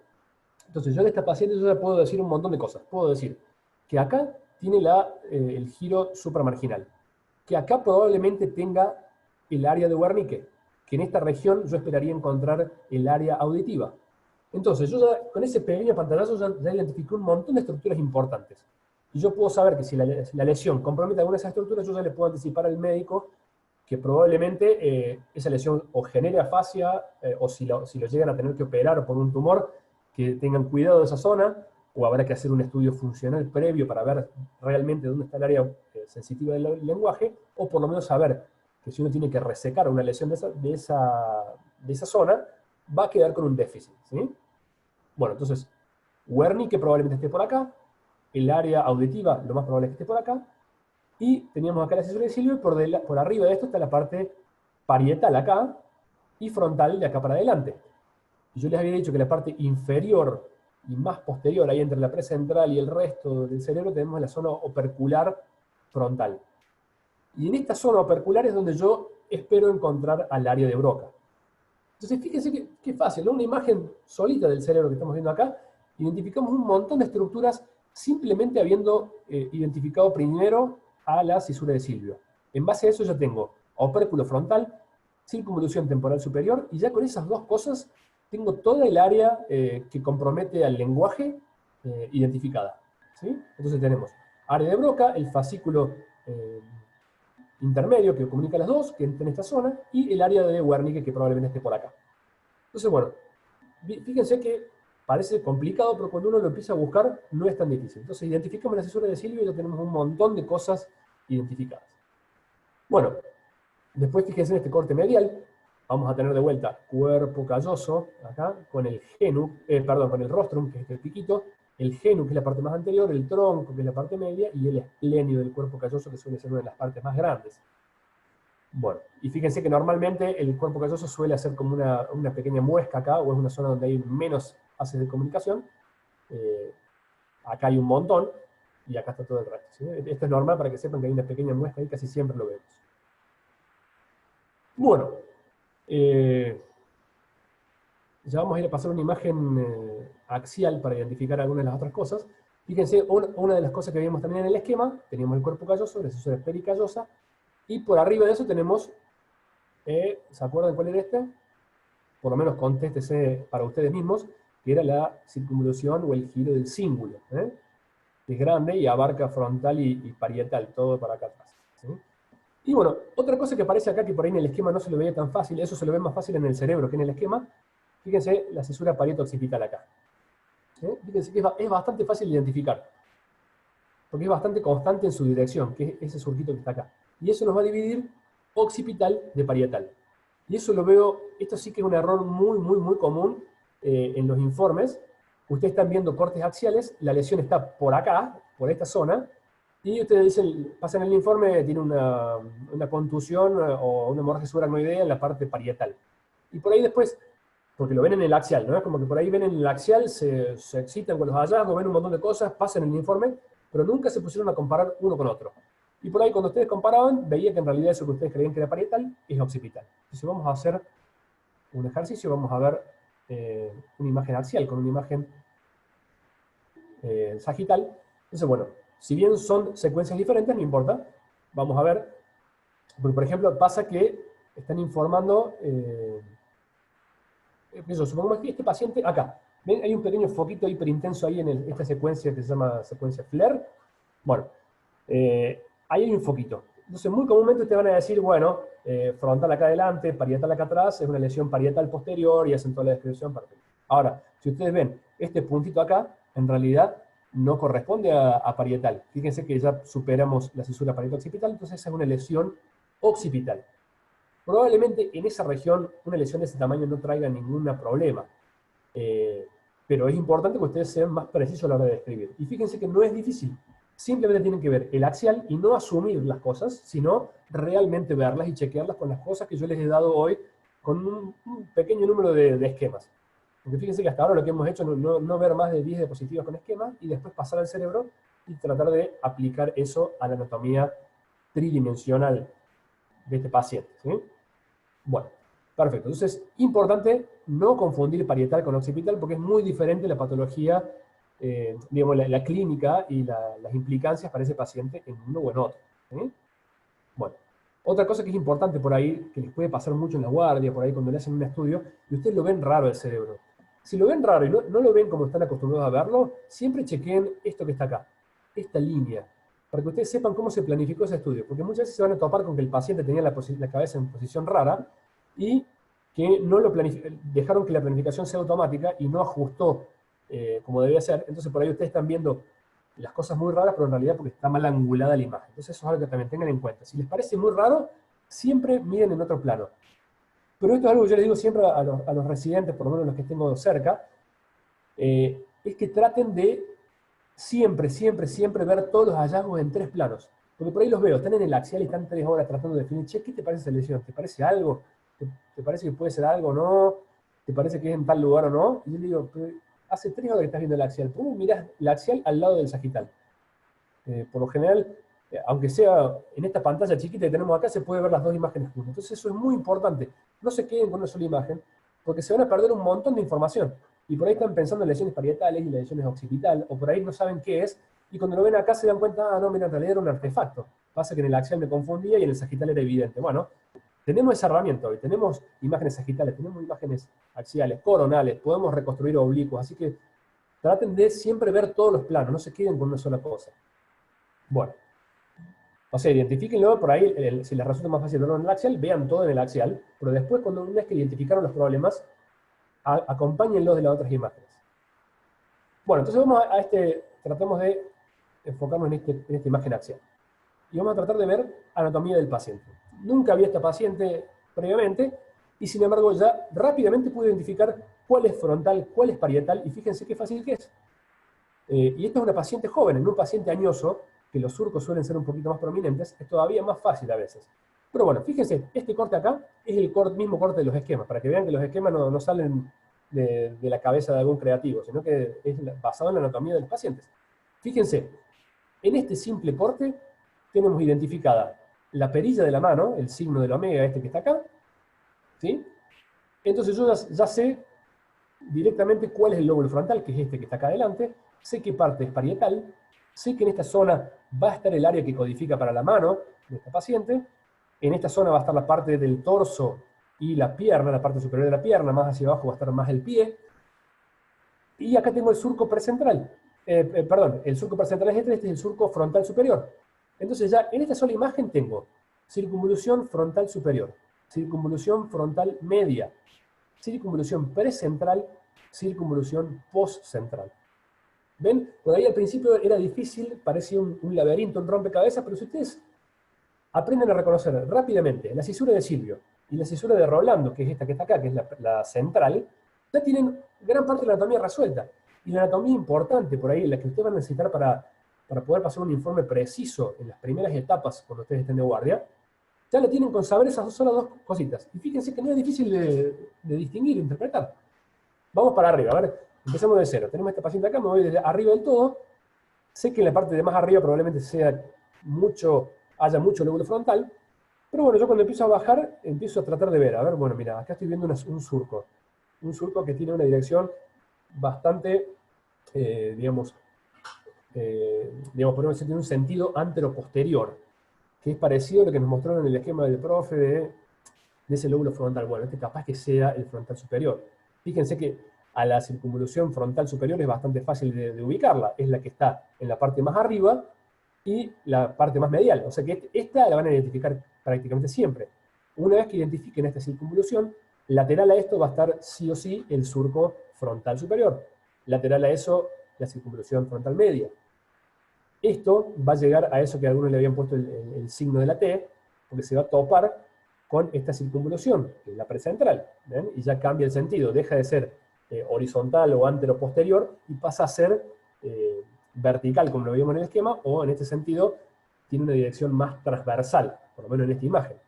Entonces yo en esta paciente yo ya puedo decir un montón de cosas. Puedo decir que acá tiene el giro supramarginal, que acá probablemente tenga el área de Wernicke, que en esta región yo esperaría encontrar el área auditiva. Entonces yo ya, con ese pequeño pantallazo ya identifiqué un montón de estructuras importantes. Y yo puedo saber que si la lesión compromete alguna de esas estructuras, yo ya le puedo anticipar al médico que probablemente esa lesión o genere afasia, o si lo llegan a tener que operar por un tumor, que tengan cuidado de esa zona, o habrá que hacer un estudio funcional previo para ver realmente dónde está el área sensitiva del lenguaje, o por lo menos saber que si uno tiene que resecar una lesión de esa zona, va a quedar con un déficit, ¿sí? Bueno, entonces, Wernicke probablemente esté por acá, el área auditiva lo más probable es que esté por acá, y teníamos acá la cisura de Silvio, y por arriba de esto está la parte parietal acá, y frontal de acá para adelante. Y yo les había dicho que la parte inferior y más posterior, ahí entre la precentral y el resto del cerebro, tenemos la zona opercular frontal. Y en esta zona opercular es donde yo espero encontrar al área de Broca. Entonces fíjense qué fácil, ¿no? Una imagen solita del cerebro que estamos viendo acá, identificamos un montón de estructuras simplemente habiendo identificado primero a la cisura de Silvio. En base a eso ya tengo opérculo frontal, circunvolución temporal superior, y ya con esas dos cosas tengo toda el área que compromete al lenguaje identificada. ¿Sí? Entonces tenemos área de Broca, el fascículo intermedio que comunica las dos, que está en esta zona, y el área de Wernicke que probablemente esté por acá. Entonces, bueno, fíjense que parece complicado, pero cuando uno lo empieza a buscar no es tan difícil. Entonces identificamos la cisura de Silvio y ya tenemos un montón de cosas identificadas. Bueno, después fíjense en este corte medial, vamos a tener de vuelta cuerpo calloso, acá, con el con el rostrum, que es este piquito, el genu, que es la parte más anterior, el tronco, que es la parte media, y el esplenio del cuerpo calloso, que suele ser una de las partes más grandes. Bueno, y fíjense que normalmente el cuerpo calloso suele hacer como una pequeña muesca acá, o es una zona donde hay menos haces de comunicación. Acá hay un montón, y acá está todo el resto. ¿Sí? Esto es normal para que sepan que hay una pequeña muesca ahí, casi siempre lo vemos. Bueno, ya vamos a ir a pasar una imagen axial para identificar algunas de las otras cosas. Fíjense, una de las cosas que vimos también en el esquema, teníamos el cuerpo calloso, la cisura pericallosa, y por arriba de eso tenemos, ¿se acuerdan cuál era este? Por lo menos contéstese para ustedes mismos, que era la circunvolución o el giro del cíngulo, que es grande y abarca frontal y parietal, todo para acá atrás. ¿Sí? Y bueno, otra cosa que aparece acá, que por ahí en el esquema no se lo veía tan fácil, eso se lo ve más fácil en el cerebro que en el esquema, fíjense la cisura parieto-occipital acá. ¿Sí? Fíjense que es bastante fácil de identificar, porque es bastante constante en su dirección, que es ese surquito que está acá. Y eso nos va a dividir occipital de parietal. Y eso lo veo, esto sí que es un error muy, muy, muy común en los informes. Ustedes están viendo cortes axiales, la lesión está por acá, por esta zona, y ustedes dicen, pasan el informe, tiene una contusión o una hemorragia subaracnoidea en la parte parietal. Y por ahí después, porque lo ven en el axial, ¿no? Es como que por ahí ven en el axial, se excitan con los hallazgos, ven un montón de cosas, pasan el informe, pero nunca se pusieron a comparar uno con otro. Y por ahí cuando ustedes comparaban, veía que en realidad eso que ustedes creían que era parietal es occipital. Entonces vamos a hacer un ejercicio, vamos a ver una imagen axial con una imagen sagital. Entonces, bueno, si bien son secuencias diferentes, no importa. Vamos a ver, porque por ejemplo pasa que están informando, supongamos que este paciente, acá, ¿ven? Hay un pequeño foquito hiperintenso ahí en esta secuencia que se llama secuencia FLAIR. Bueno, ahí hay un foquito. Entonces, muy comúnmente ustedes van a decir, bueno, frontal acá adelante, parietal acá atrás, es una lesión parietal posterior y hacen toda la descripción perfecta. Ahora, si ustedes ven este puntito acá, en realidad no corresponde a parietal. Fíjense que ya superamos la cisura parieto-occipital, entonces esa es una lesión occipital. Probablemente en esa región una lesión de ese tamaño no traiga ningún problema. Pero es importante que ustedes sean más precisos a la hora de describir. Y fíjense que no es difícil. Simplemente tienen que ver el axial y no asumir las cosas, sino realmente verlas y chequearlas con las cosas que yo les he dado hoy con un pequeño número de esquemas. Porque fíjense que hasta ahora lo que hemos hecho es no ver más de 10 diapositivas con esquemas y después pasar al cerebro y tratar de aplicar eso a la anatomía tridimensional de este paciente. ¿Sí? Bueno, perfecto. Entonces, importante no confundir parietal con occipital porque es muy diferente la patología, digamos, la clínica y las implicancias para ese paciente en uno o en otro. ¿Sí? Bueno, otra cosa que es importante por ahí, que les puede pasar mucho en la guardia, por ahí cuando le hacen un estudio, y ustedes lo ven raro el cerebro. Si lo ven raro y no lo ven como están acostumbrados a verlo, siempre chequeen esto que está acá, esta línea, para que ustedes sepan cómo se planificó ese estudio, porque muchas veces se van a topar con que el paciente tenía la cabeza en posición rara y que no lo dejaron que la planificación sea automática y no ajustó como debía ser. Entonces por ahí ustedes están viendo las cosas muy raras, pero en realidad porque está mal angulada la imagen. Entonces eso es algo que también tengan en cuenta. Si les parece muy raro, siempre miren en otro plano. Pero esto es algo que yo les digo siempre a los residentes, por lo menos los que tengo cerca, es que traten de siempre, siempre, siempre ver todos los hallazgos en 3 planos. Porque por ahí los veo, están en el axial y están 3 horas tratando de definir, che, ¿qué te parece esa lesión? ¿Te parece algo? ¿Te parece que puede ser algo o no? ¿Te parece que es en tal lugar o no? Y yo le digo, hace 3 horas que estás viendo el axial. ¿Cómo mirás el axial al lado del sagital? Por lo general, aunque sea en esta pantalla chiquita que tenemos acá, se puede ver las 2 imágenes juntas. Entonces eso es muy importante. No se queden con una sola imagen, porque se van a perder un montón de información. y por ahí están pensando en lesiones parietales y lesiones occipital, o por ahí no saben qué es, y cuando lo ven acá se dan cuenta, ah, no, mira, en realidad era un artefacto. Pasa que en el axial me confundía y en el sagital era evidente. Bueno, tenemos esa herramienta hoy, tenemos imágenes sagitales, tenemos imágenes axiales, coronales, podemos reconstruir oblicuos, así que traten de siempre ver todos los planos, no se queden con una sola cosa. Bueno, o sea, identifíquenlo por ahí, si les resulta más fácil verlo en el axial, vean todo en el axial, pero después cuando una vez que identificaron los problemas, acompáñenlos de las otras imágenes. Bueno, entonces vamos tratamos de enfocarnos en esta imagen axial. Y vamos a tratar de ver anatomía del paciente. Nunca vi a esta paciente previamente, y sin embargo ya rápidamente pude identificar cuál es frontal, cuál es parietal, y fíjense qué fácil que es. Y esta es una paciente joven, en un paciente añoso, que los surcos suelen ser un poquito más prominentes, es todavía más fácil a veces. Pero bueno, fíjense, este corte acá es el mismo corte de los esquemas, para que vean que los esquemas no salen de la cabeza de algún creativo, sino que es basado en la anatomía de los pacientes. Fíjense, en este simple corte tenemos identificada la perilla de la mano, el signo del omega, este que está acá, ¿sí? Entonces yo ya sé directamente cuál es el lóbulo frontal, que es este que está acá adelante, sé qué parte es parietal, sé que en esta zona va a estar el área que codifica para la mano de esta paciente, en esta zona va a estar la parte del torso y la pierna, la parte superior de la pierna, más hacia abajo va a estar más el pie, y acá tengo el surco precentral, perdón, el surco precentral es este es el surco frontal superior. Entonces ya en esta sola imagen tengo circunvolución frontal superior, circunvolución frontal media, circunvolución precentral, circunvolución postcentral. ¿Ven? Por ahí al principio era difícil, parecía un laberinto, un rompecabezas, pero si ustedes aprenden a reconocer rápidamente la cisura de Silvio y la cisura de Rolando, que es esta que está acá, que es la central, ya tienen gran parte de la anatomía resuelta. Y la anatomía importante, por ahí, la que ustedes van a necesitar para poder pasar un informe preciso en las primeras etapas cuando ustedes estén de guardia, ya la tienen con saber esas solas dos cositas. Y fíjense que no es difícil de distinguir, de interpretar. Vamos para arriba, a ver, empecemos de cero. Tenemos a esta paciente acá, me voy desde arriba del todo. Sé que en la parte de más arriba probablemente haya mucho lóbulo frontal, pero bueno, yo cuando empiezo a bajar, empiezo a tratar de ver. A ver, bueno, mira, acá estoy viendo un surco. Un surco que tiene una dirección bastante, digamos, podemos decir, tiene un sentido antero-posterior, que es parecido a lo que nos mostraron en el esquema del profe de ese lóbulo frontal. Bueno, este capaz que sea el frontal superior. Fíjense que a la circunvolución frontal superior es bastante fácil de ubicarla. Es la que está en la parte más arriba y la parte más medial. O sea que esta la van a identificar prácticamente siempre. Una vez que identifiquen esta circunvolución, lateral a esto va a estar sí o sí el surco frontal superior. Lateral a eso, la circunvolución frontal media. Esto va a llegar a eso que algunos le habían puesto el signo de la T, porque se va a topar con esta circunvolución, que es la precentral, ¿ven? Y ya cambia el sentido, deja de ser horizontal o antero-posterior y pasa a ser vertical, como lo vimos en el esquema, o en este sentido tiene una dirección más transversal, por lo menos en esta imagen.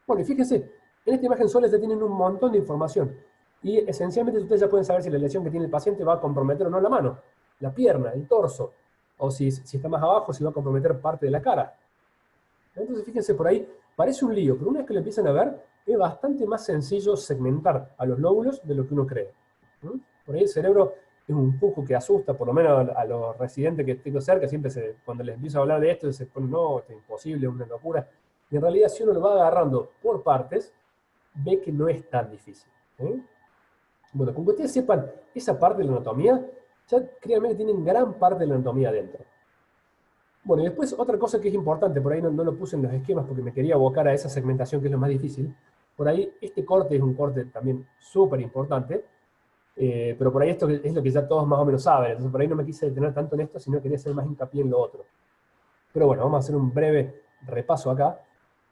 Bueno, y fíjense, en esta imagen sola ya tienen un montón de información, y esencialmente ustedes ya pueden saber si la lesión que tiene el paciente va a comprometer o no la mano, la pierna, el torso, o si está más abajo, si va a comprometer parte de la cara. Entonces fíjense por ahí, parece un lío, pero una vez que lo empiezan a ver, es bastante más sencillo segmentar a los lóbulos de lo que uno cree. Por ahí el cerebro es un poco que asusta, por lo menos a los residentes que tengo cerca, siempre cuando les empiezo a hablar de esto, se ponen, no, esto es imposible, es una locura. Y en realidad si uno lo va agarrando por partes, ve que no es tan difícil. Bueno, como que ustedes sepan esa parte de la anatomía, ya créanme que tienen gran parte de la anatomía adentro. Bueno, y después otra cosa que es importante, por ahí no lo puse en los esquemas porque me quería abocar a esa segmentación que es lo más difícil. Por ahí este corte es un corte también súper importante, pero por ahí esto es lo que ya todos más o menos saben, entonces por ahí no me quise detener tanto en esto, sino quería hacer más hincapié en lo otro. Pero bueno, vamos a hacer un breve repaso acá.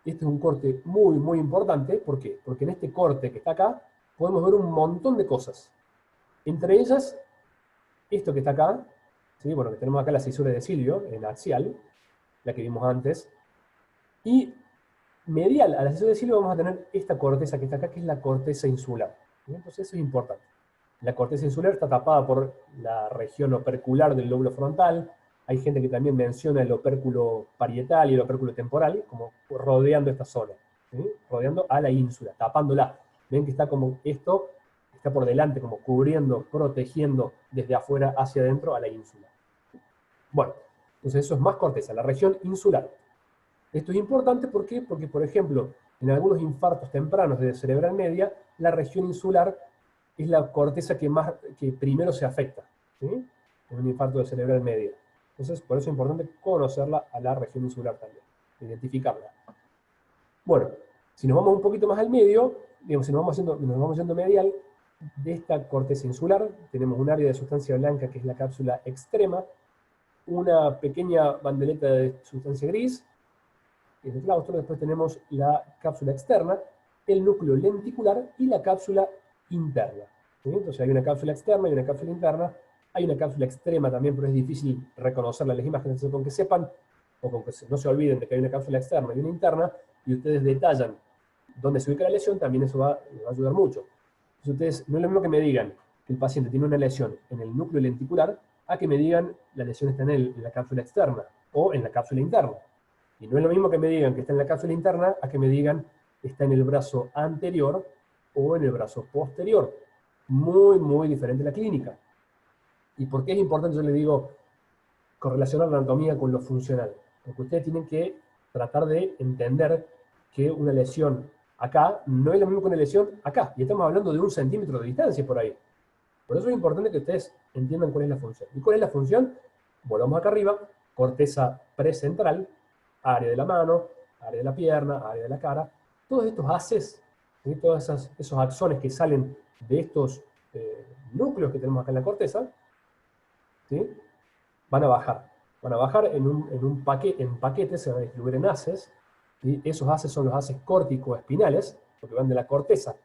Este es un corte muy, muy importante, ¿por qué? Porque en este corte que está acá, podemos ver un montón de cosas. Entre ellas, esto que está acá, ¿sí? Bueno, que tenemos acá la cisura de Silvio, en axial, la que vimos antes, y medial a la cisura de Silvio vamos a tener esta corteza que está acá, que es la corteza insular. Entonces eso es importante. La corteza insular está tapada por la región opercular del lóbulo frontal. Hay gente que también menciona el opérculo parietal y el opérculo temporal, como rodeando esta zona, ¿sí? Rodeando a la ínsula, tapándola. Ven que está como esto, está por delante, como cubriendo, protegiendo desde afuera hacia adentro a la ínsula. Bueno, entonces eso es más corteza, la región insular. Esto es importante, ¿por qué? Porque, por ejemplo, en algunos infartos tempranos de cerebral media, la región insular es la corteza que primero se afecta, ¿sí? En un infarto de cerebral media. Entonces, por eso es importante conocerla a la región insular también, identificarla. Bueno, si nos vamos un poquito más al medio, digamos, si nos vamos yendo medial, de esta corteza insular tenemos un área de sustancia blanca que es la cápsula extrema, una pequeña bandeleta de sustancia gris, que es el claustro. Después tenemos la cápsula externa, el núcleo lenticular y la cápsula interna. ¿Sí? Entonces hay una cápsula externa y una cápsula interna. Hay una cápsula extrema también, pero es difícil reconocerla en las imágenes. Entonces, con que sepan, o con que no se olviden de que hay una cápsula externa y una interna, y ustedes detallan dónde se ubica la lesión, también eso les va a ayudar mucho. Entonces, ustedes, no es lo mismo que me digan que el paciente tiene una lesión en el núcleo lenticular, a que me digan la lesión está en la cápsula externa o en la cápsula interna. Y no es lo mismo que me digan que está en la cápsula interna a que me digan está en el brazo anterior o en el brazo posterior. Muy, muy diferente la clínica. ¿Y por qué es importante? Yo le digo correlacionar la anatomía con lo funcional. Porque ustedes tienen que tratar de entender que una lesión acá no es lo mismo que una lesión acá. Y estamos hablando de 1 centímetro de distancia por ahí. Por eso es importante que ustedes entiendan cuál es la función. ¿Y cuál es la función? Volvamos acá arriba, corteza precentral, área de la mano, área de la pierna, área de la cara. Todos estos haces, ¿sí? Todos esos axones que salen de estos núcleos que tenemos acá en la corteza, ¿sí? Van a bajar. Van a bajar en paquetes, se van a distribuir en haces. ¿Sí? Esos haces son los haces córtico-espinales, porque van de la corteza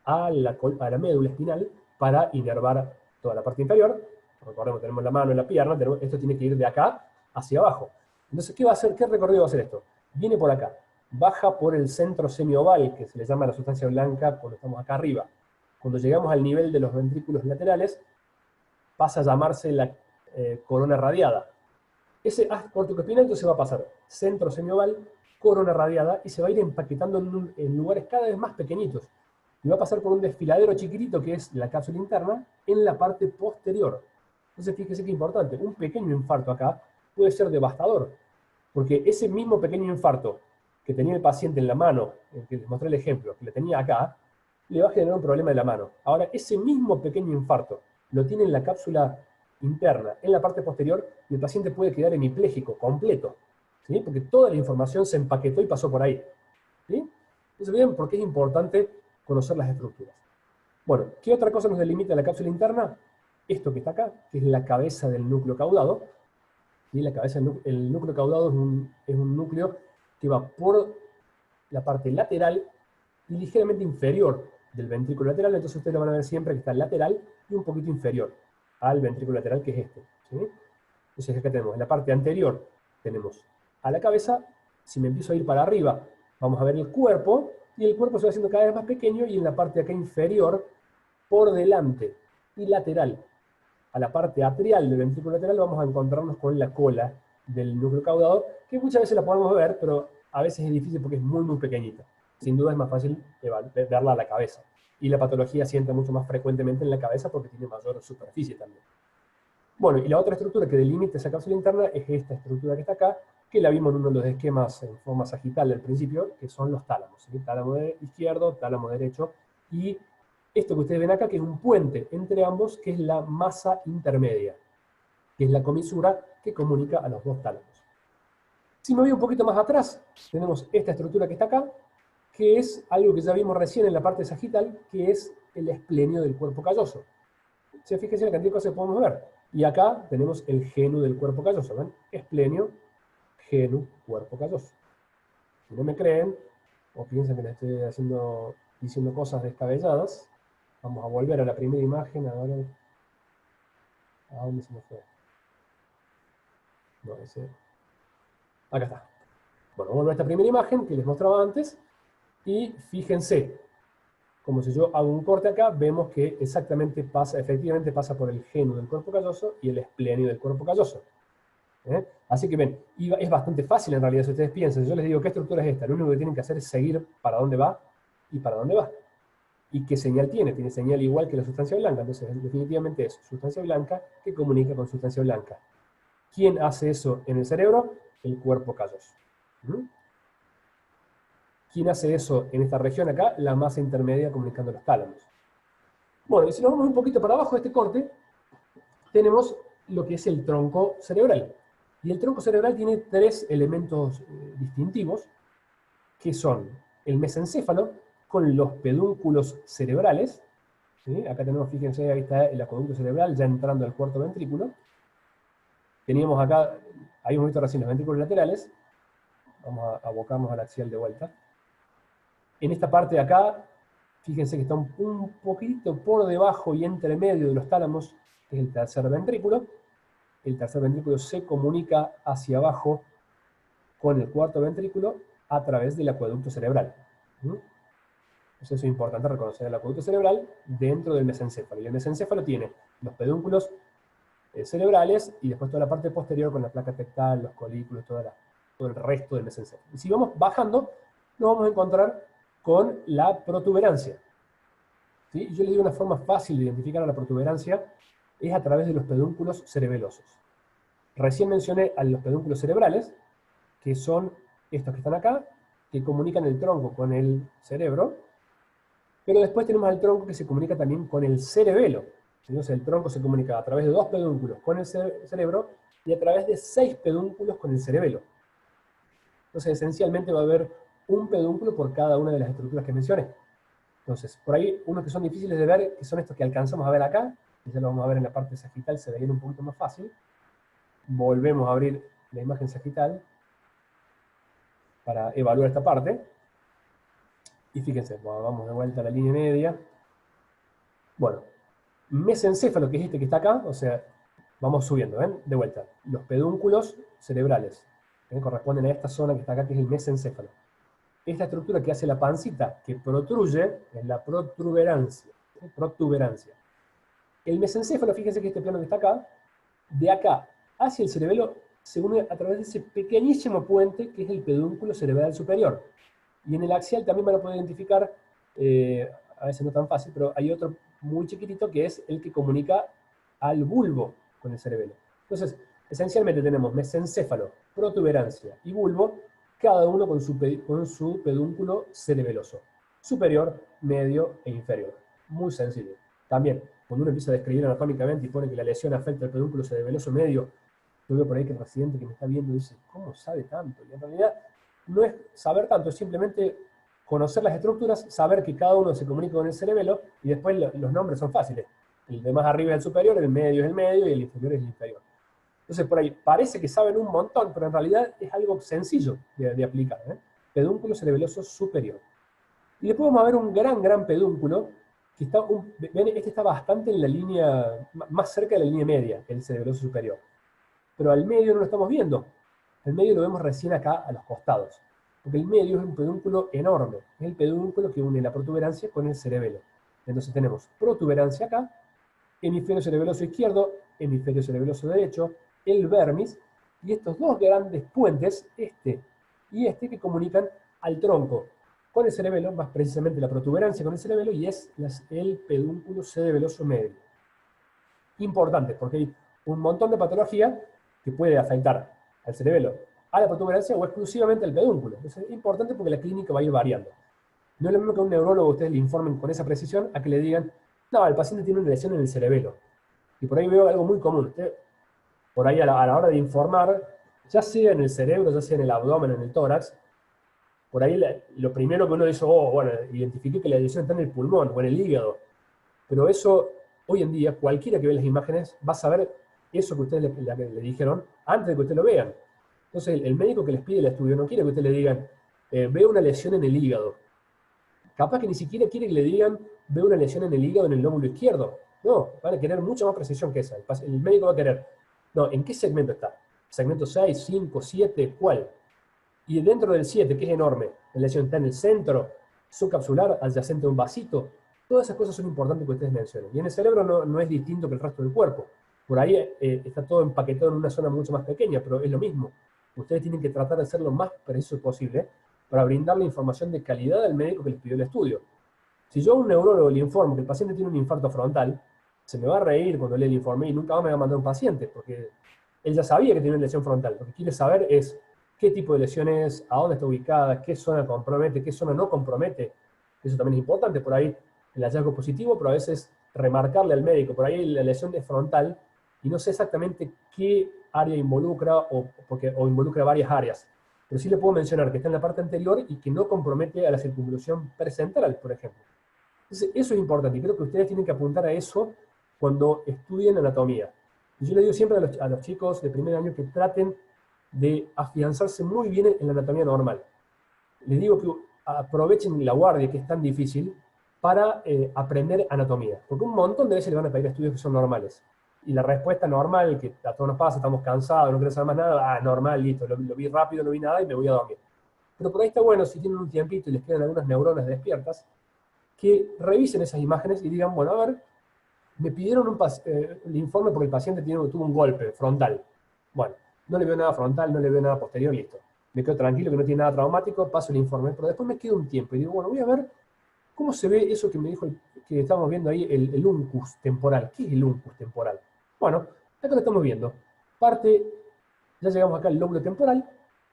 a la médula espinal para inervar toda la parte inferior. Recordemos, tenemos la mano y la pierna, esto tiene que ir de acá hacia abajo. Entonces, ¿qué va a hacer? ¿Qué recorrido va a hacer esto? Viene por acá, baja por el centro semioval, que se le llama la sustancia blanca cuando estamos acá arriba. Cuando llegamos al nivel de los ventrículos laterales, pasa a llamarse la corona radiada. Ese haz córtico-espinal entonces va a pasar centro semioval, corona radiada, y se va a ir empaquetando en lugares cada vez más pequeñitos. Y va a pasar por un desfiladero chiquitito que es la cápsula interna en la parte posterior. Entonces fíjese qué importante, un pequeño infarto acá puede ser devastador, porque ese mismo pequeño infarto que tenía el paciente en la mano, el que les mostré el ejemplo, que le tenía acá, le va a generar un problema de la mano. Ahora, ese mismo pequeño infarto lo tiene en la cápsula interna, en la parte posterior, y el paciente puede quedar hemipléjico, completo, ¿sí? Porque toda la información se empaquetó y pasó por ahí. ¿Sí? Entonces, vean por qué es importante conocer las estructuras. Bueno, ¿qué otra cosa nos delimita la cápsula interna? Esto que está acá, que es la cabeza del núcleo caudado. ¿Sí? El núcleo caudado es un núcleo que va por la parte lateral y ligeramente inferior del ventrículo lateral, entonces ustedes lo van a ver siempre que está lateral y un poquito inferior al ventrículo lateral, que es este. ¿Sí? Entonces acá tenemos, en la parte anterior tenemos a la cabeza. Si me empiezo a ir para arriba, vamos a ver el cuerpo, y el cuerpo se va haciendo cada vez más pequeño, y en la parte de acá inferior, por delante y lateral, a la parte atrial del ventrículo lateral, vamos a encontrarnos con la cola del núcleo caudado, que muchas veces la podemos ver, pero a veces es difícil porque es muy, muy pequeñita. Sin duda es más fácil verla a la cabeza. Y la patología se entra mucho más frecuentemente en la cabeza porque tiene mayor superficie también. Bueno, y la otra estructura que delimita esa cápsula interna es esta estructura que está acá, que la vimos en uno de los esquemas en forma sagital al principio, que son los tálamos. ¿Sí? Tálamo izquierdo, tálamo derecho, y esto que ustedes ven acá, que es un puente entre ambos, que es la masa intermedia, que es la comisura que comunica a los dos tálamos. Si me voy un poquito más atrás, tenemos esta estructura que está acá, que es algo que ya vimos recién en la parte sagital, que es el esplenio del cuerpo calloso. ¿Sí? Fíjense la cantidad de cosas que podemos ver. Y acá tenemos el genu del cuerpo calloso, ¿ven? Esplenio, genu, cuerpo calloso. Si no me creen, o piensan que les estoy diciendo cosas descabelladas, vamos a volver a la primera imagen, ahora. ¿A dónde se me fue? No, ese. Acá está. Bueno, vuelvo a esta primera imagen que les mostraba antes, y fíjense, como si yo hago un corte acá, vemos que efectivamente pasa por el genu del cuerpo calloso y el esplenio del cuerpo calloso. Así que ven, es bastante fácil en realidad si ustedes piensan. Yo les digo, ¿qué estructura es esta? Lo único que tienen que hacer es seguir para dónde va y para dónde va. ¿Y qué señal tiene? Tiene señal igual que la sustancia blanca, entonces definitivamente es sustancia blanca que comunica con sustancia blanca. ¿Quién hace eso en el cerebro? El cuerpo calloso. ¿Mm? ¿Quién hace eso en esta región acá? La masa intermedia comunicando los tálamos. Bueno, y si nos vamos un poquito para abajo de este corte, tenemos lo que es el tronco cerebral. Y el tronco cerebral tiene tres elementos distintivos, que son el mesencéfalo, con los pedúnculos cerebrales. ¿Sí? Acá tenemos, fíjense, ahí está el acueducto cerebral, ya entrando al cuarto ventrículo. Teníamos acá, habíamos visto recién los ventrículos laterales. Vamos a abocarnos al axial de vuelta. En esta parte de acá, fíjense que está un poquito por debajo y entre medio de los tálamos, que es el tercer ventrículo. El tercer ventrículo se comunica hacia abajo con el cuarto ventrículo a través del acueducto cerebral. Entonces eso es importante reconocer el acueducto cerebral dentro del mesencéfalo. Y el mesencéfalo tiene los pedúnculos cerebrales y después toda la parte posterior con la placa tectal, los colículos, todo el resto del mesencéfalo. Y si vamos bajando, nos vamos a encontrar con la protuberancia. ¿Sí? Yo les digo una forma fácil de identificar a la protuberancia es a través de los pedúnculos cerebelosos. Recién mencioné a los pedúnculos cerebrales, que son estos que están acá, que comunican el tronco con el cerebro, pero después tenemos al tronco que se comunica también con el cerebelo. Entonces el tronco se comunica a través de 2 pedúnculos con el cerebro y a través de 6 pedúnculos con el cerebelo. Entonces esencialmente va a haber un pedúnculo por cada una de las estructuras que mencioné. Entonces, por ahí unos que son difíciles de ver, que son estos que alcanzamos a ver acá, y ya lo vamos a ver en la parte sagital, se verían un poquito más fácil. Volvemos a abrir la imagen sagital para evaluar esta parte. Y fíjense, vamos de vuelta a la línea media. Bueno, mesencéfalo, que es este que está acá, o sea, vamos subiendo, ¿ven? De vuelta. Los pedúnculos cerebrales, corresponden a esta zona que está acá, que es el mesencéfalo. Esta estructura que hace la pancita, que protruye, es la protuberancia. Protuberancia. El mesencéfalo, fíjense que este plano que está acá, de acá hacia el cerebelo, se une a través de ese pequeñísimo puente que es el pedúnculo cerebral superior. Y en el axial también van a poder identificar, a veces no tan fácil, pero hay otro muy chiquitito que es el que comunica al bulbo con el cerebelo. Entonces, esencialmente tenemos mesencéfalo, protuberancia y bulbo, cada uno con su pedúnculo cerebeloso, superior, medio e inferior. Muy sencillo. También, cuando uno empieza a describir anatómicamente y pone que la lesión afecta al pedúnculo cerebeloso medio, yo veo por ahí que el residente que me está viendo dice, ¿cómo sabe tanto? Y en realidad no es saber tanto, es simplemente conocer las estructuras, saber que cada uno se comunica con el cerebelo, y después los nombres son fáciles. El de más arriba es el superior, el medio es el medio, y el inferior es el inferior. Entonces por ahí parece que saben un montón, pero en realidad es algo sencillo de aplicar. Pedúnculo cerebeloso superior. Y después vamos a ver un gran pedúnculo, que está, ven, este está bastante en la línea, más cerca de la línea media, el cerebeloso superior. Pero al medio no lo estamos viendo. El medio lo vemos recién acá a los costados. Porque el medio es un pedúnculo enorme. Es el pedúnculo que une la protuberancia con el cerebelo. Entonces tenemos protuberancia acá, hemisferio cerebeloso izquierdo, hemisferio cerebeloso derecho, el vermis, y estos dos grandes puentes, este y este, que comunican al tronco con el cerebelo, más precisamente la protuberancia con el cerebelo, y es el pedúnculo cerebeloso medio. Importante, porque hay un montón de patología que puede afectar al cerebelo, a la protuberancia o exclusivamente al pedúnculo. Entonces es importante porque la clínica va a ir variando. No es lo mismo que a un neurólogo ustedes le informen con esa precisión a que le digan, no, el paciente tiene una lesión en el cerebelo. Y por ahí veo algo muy común. Usted, por ahí a la hora de informar, ya sea en el cerebro, ya sea en el abdomen, en el tórax, por ahí lo primero que uno dice, oh, bueno, identifiqué que la lesión está en el pulmón o en el hígado. Pero eso, hoy en día, cualquiera que ve las imágenes va a saber eso que ustedes le dijeron antes de que ustedes lo vean. Entonces, el médico que les pide el estudio no quiere que ustedes le digan, veo una lesión en el hígado. Capaz que ni siquiera quiere que le digan, veo una lesión en el hígado en el lóbulo izquierdo. No, van a querer mucha más precisión que esa. El médico va a querer, no, ¿en qué segmento está? ¿Segmento 6, 5, 7, cuál? Y dentro del 7, que es enorme, la lesión está en el centro, subcapsular, adyacente a un vasito. Todas esas cosas son importantes que ustedes mencionen. Y en el cerebro no es distinto que el resto del cuerpo. Por ahí está todo empaquetado en una zona mucho más pequeña, pero es lo mismo. Ustedes tienen que tratar de ser lo más preciso posible para brindar la información de calidad al médico que les pidió el estudio. Si yo a un neurólogo le informo que el paciente tiene un infarto frontal, se me va a reír cuando lee el informe y nunca más me va a mandar un paciente, porque él ya sabía que tiene una lesión frontal. Lo que quiere saber es qué tipo de lesión es, a dónde está ubicada, qué zona compromete, qué zona no compromete. Eso también es importante, por ahí el hallazgo positivo, pero a veces remarcarle al médico, por ahí la lesión es frontal y no sé exactamente qué área involucra o involucra varias áreas. Pero sí le puedo mencionar que está en la parte anterior y que no compromete a la circunvolución precentral, por ejemplo. Entonces, eso es importante y creo que ustedes tienen que apuntar a eso cuando estudien anatomía. Y yo le digo siempre a los chicos de primer año que traten de afianzarse muy bien en la anatomía normal. Les digo que aprovechen la guardia, que es tan difícil, para aprender anatomía. Porque un montón de veces le van a pedir estudios que son normales. Y la respuesta normal, que a todos nos pasa, estamos cansados, no queremos saber más nada, normal, listo, lo vi rápido, no vi nada y me voy a dormir. Pero por ahí está bueno, si tienen un tiempito y les quedan algunas neuronas despiertas, que revisen esas imágenes y digan, bueno, a ver, me pidieron el informe porque el paciente tuvo un golpe frontal. Bueno, no le veo nada frontal, no le veo nada posterior, listo. Me quedo tranquilo que no tiene nada traumático, paso el informe, pero después me quedo un tiempo y digo, bueno, voy a ver cómo se ve eso que me dijo, que estamos viendo ahí, el uncus temporal. ¿Qué es el uncus temporal? Bueno, acá lo estamos viendo. Ya llegamos acá al lóbulo temporal,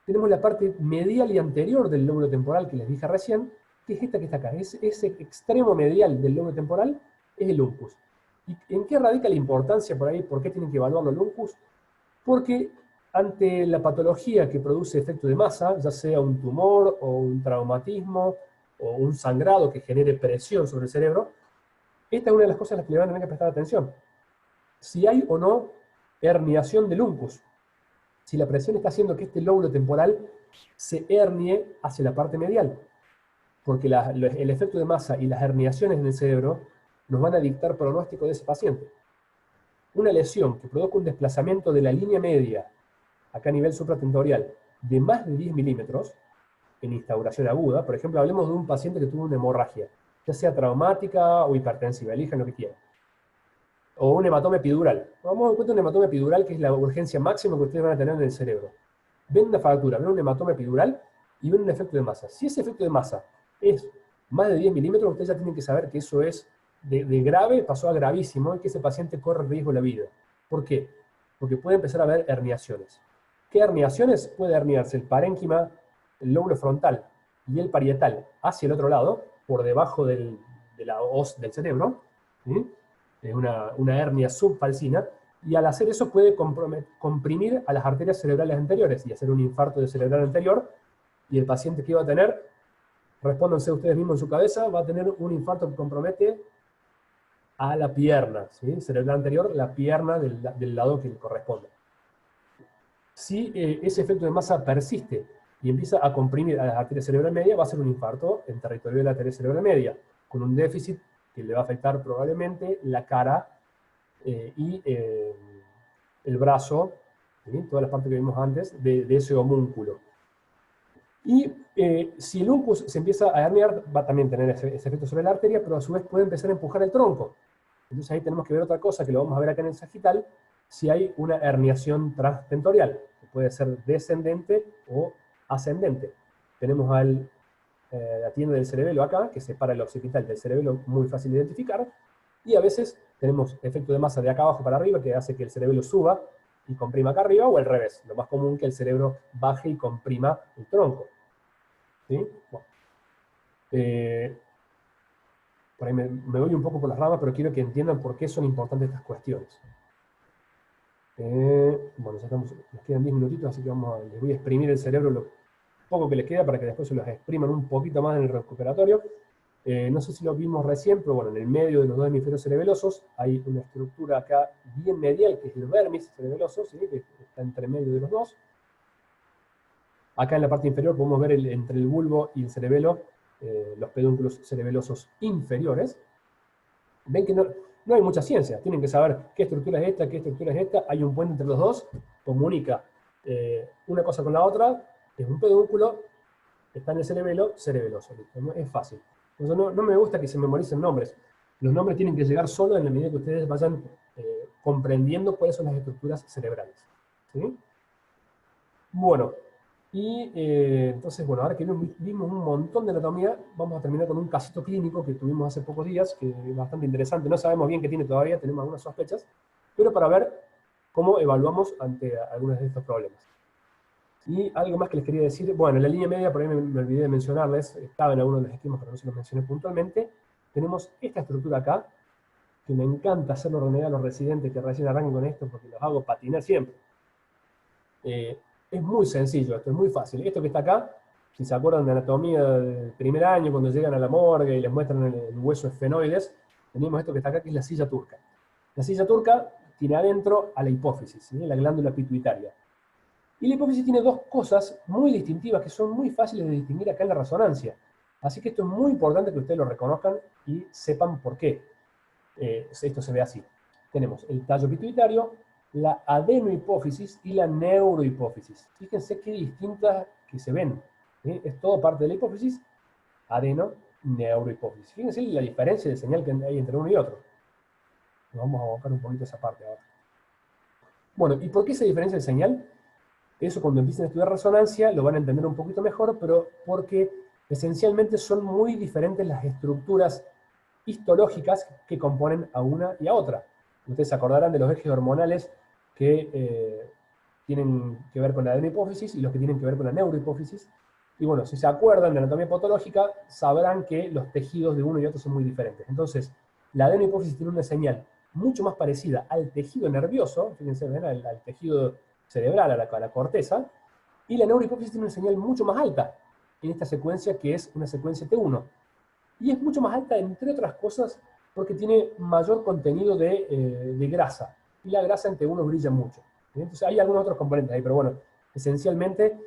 tenemos la parte medial y anterior del lóbulo temporal que les dije recién, que es esta que está acá. Ese extremo medial del lóbulo temporal es el uncus. ¿Y en qué radica la importancia por ahí? ¿Por qué tienen que evaluarlo el uncus? Porque ante la patología que produce efecto de masa, ya sea un tumor o un traumatismo o un sangrado que genere presión sobre el cerebro, esta es una de las cosas a las que le van a tener que prestar atención. Si hay o no herniación del uncus. Si la presión está haciendo que este lóbulo temporal se hernie hacia la parte medial. Porque el efecto de masa y las herniaciones en el cerebro nos van a dictar pronóstico de ese paciente. Una lesión que produzca un desplazamiento de la línea media, acá a nivel supratentorial, de más de 10 milímetros, en instauración aguda, por ejemplo, hablemos de un paciente que tuvo una hemorragia, ya sea traumática o hipertensiva, elijan lo que quieran. O un hematoma epidural. Vamos a dar cuenta de un hematoma epidural, que es la urgencia máxima que ustedes van a tener en el cerebro. Ven una fractura, ven un hematoma epidural y ven un efecto de masa. Si ese efecto de masa es más de 10 milímetros, ustedes ya tienen que saber que eso es de grave, pasó a gravísimo, y que ese paciente corre riesgo de la vida. ¿Por qué? Porque puede empezar a haber herniaciones. ¿Qué herniaciones? Puede herniarse el parénquima, el lóbulo frontal y el parietal hacia el otro lado, por debajo de la hoz del cerebro, ¿sí? Es una hernia subfalcina, y al hacer eso puede comprimir a las arterias cerebrales anteriores y hacer un infarto de cerebral anterior, y el paciente que va a tener, respóndanse ustedes mismos en su cabeza, va a tener un infarto que compromete a la pierna, ¿sí? Cerebral anterior, la pierna del lado que le corresponde. Si ese efecto de masa persiste y empieza a comprimir a la arteria cerebral media, va a ser un infarto en territorio de la arteria cerebral media, con un déficit que le va a afectar probablemente la cara y el brazo, ¿sí? Toda la parte que vimos antes de ese homúnculo. Y si el uncus se empieza a herniar, va a también tener ese efecto sobre la arteria, pero a su vez puede empezar a empujar el tronco. Entonces ahí tenemos que ver otra cosa, que lo vamos a ver acá en el sagital, si hay una herniación transtentorial, que puede ser descendente o ascendente. Tenemos la tienda del cerebelo acá, que separa el occipital del cerebelo, muy fácil de identificar, y a veces tenemos efecto de masa de acá abajo para arriba, que hace que el cerebelo suba y comprima acá arriba, o al revés, lo más común que el cerebro baje y comprima el tronco. ¿Sí? Bueno. Por ahí me voy un poco por las ramas, pero quiero que entiendan por qué son importantes estas cuestiones. Bueno, ya estamos, nos quedan 10 minutitos, así que les voy a exprimir el cerebro lo poco que les queda para que después se los expriman un poquito más en el recuperatorio. No sé si lo vimos recién, pero bueno, en el medio de los dos hemisferios cerebelosos hay una estructura acá bien medial, que es el vermis cerebeloso, ¿sí? Que está entre medio de los dos. Acá en la parte inferior podemos ver entre el bulbo y el cerebelo los pedúnculos cerebelosos inferiores. Ven que no hay mucha ciencia, tienen que saber qué estructura es esta, qué estructura es esta, hay un puente entre los dos, comunica una cosa con la otra, es un pedúnculo, está en el cerebelo, cerebeloso, es fácil. Entonces no me gusta que se memoricen nombres, los nombres tienen que llegar solo en la medida que ustedes vayan comprendiendo cuáles son las estructuras cerebrales. ¿Sí? Bueno, Y entonces, bueno, ahora que vimos un montón de anatomía, vamos a terminar con un casito clínico que tuvimos hace pocos días, que es bastante interesante. No sabemos bien qué tiene todavía, tenemos algunas sospechas, pero para ver cómo evaluamos ante algunos de estos problemas. Y algo más que les quería decir, bueno, en la línea media, por ahí me olvidé de mencionarles, estaba en alguno de los esquemas, pero no se los mencioné puntualmente, tenemos esta estructura acá, que me encanta hacerlo renegar a los residentes que recién arrancan con esto, porque los hago patinar siempre. Es muy sencillo, esto es muy fácil. Esto que está acá, si se acuerdan de anatomía del primer año, cuando llegan a la morgue y les muestran el hueso esfenoides, tenemos esto que está acá, que es la silla turca. La silla turca tiene adentro a la hipófisis, ¿sí? La glándula pituitaria. Y la hipófisis tiene dos cosas muy distintivas que son muy fáciles de distinguir acá en la resonancia. Así que esto es muy importante que ustedes lo reconozcan y sepan por qué esto se ve así. Tenemos el tallo pituitario, la adenohipófisis y la neurohipófisis. Fíjense qué distintas que se ven. Es todo parte de la hipófisis, adeno, neurohipófisis. Fíjense la diferencia de señal que hay entre uno y otro. Vamos a buscar un poquito esa parte ahora. Bueno, ¿y por qué esa diferencia de señal? Eso cuando empiecen a estudiar resonancia lo van a entender un poquito mejor, pero porque esencialmente son muy diferentes las estructuras histológicas que componen a una y a otra. Ustedes se acordarán de los ejes hormonales que tienen que ver con la adenohipófisis y los que tienen que ver con la neurohipófisis. Y bueno, si se acuerdan de anatomía patológica, sabrán que los tejidos de uno y otro son muy diferentes. Entonces, la adenohipófisis tiene una señal mucho más parecida al tejido nervioso, fíjense, ¿ven? Al tejido cerebral, a la corteza, y la neurohipófisis tiene una señal mucho más alta en esta secuencia que es una secuencia T1. Y es mucho más alta, entre otras cosas, porque tiene mayor contenido de grasa. Y la grasa en T1 brilla mucho. Entonces hay algunos otros componentes ahí, pero bueno, esencialmente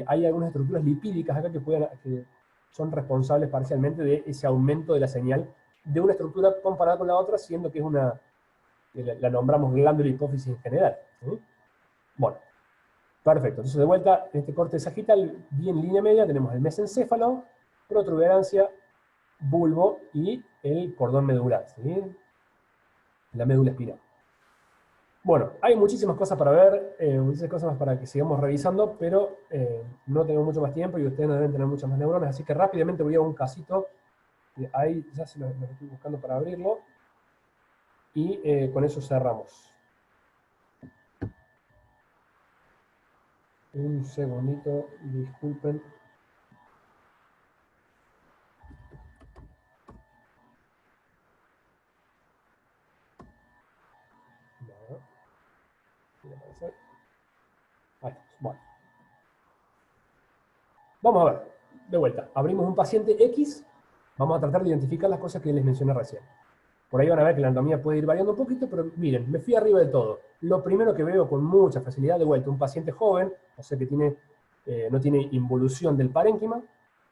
hay algunas estructuras lipídicas acá que son responsables parcialmente de ese aumento de la señal de una estructura comparada con la otra, siendo que es la nombramos glándula hipófisis en general. Bueno, perfecto. Entonces de vuelta, en este corte sagital, bien línea media, tenemos el mesencéfalo, protuberancia, bulbo y el cordón medular, ¿sí? La médula espinal. Bueno, hay muchísimas cosas para ver, muchísimas cosas más para que sigamos revisando, pero no tengo mucho más tiempo y ustedes no deben tener muchas más neuronas, así que rápidamente voy a un casito, ahí ya se lo estoy buscando para abrirlo, y con eso cerramos. Un segundito, disculpen. Ahí estamos. Bueno. Vamos a ver, de vuelta, abrimos un paciente X, vamos a tratar de identificar las cosas que les mencioné recién. Por ahí van a ver que la anatomía puede ir variando un poquito, pero miren, me fui arriba de todo. Lo primero que veo con mucha facilidad, de vuelta, un paciente joven, o sea que no tiene involución del parénquima,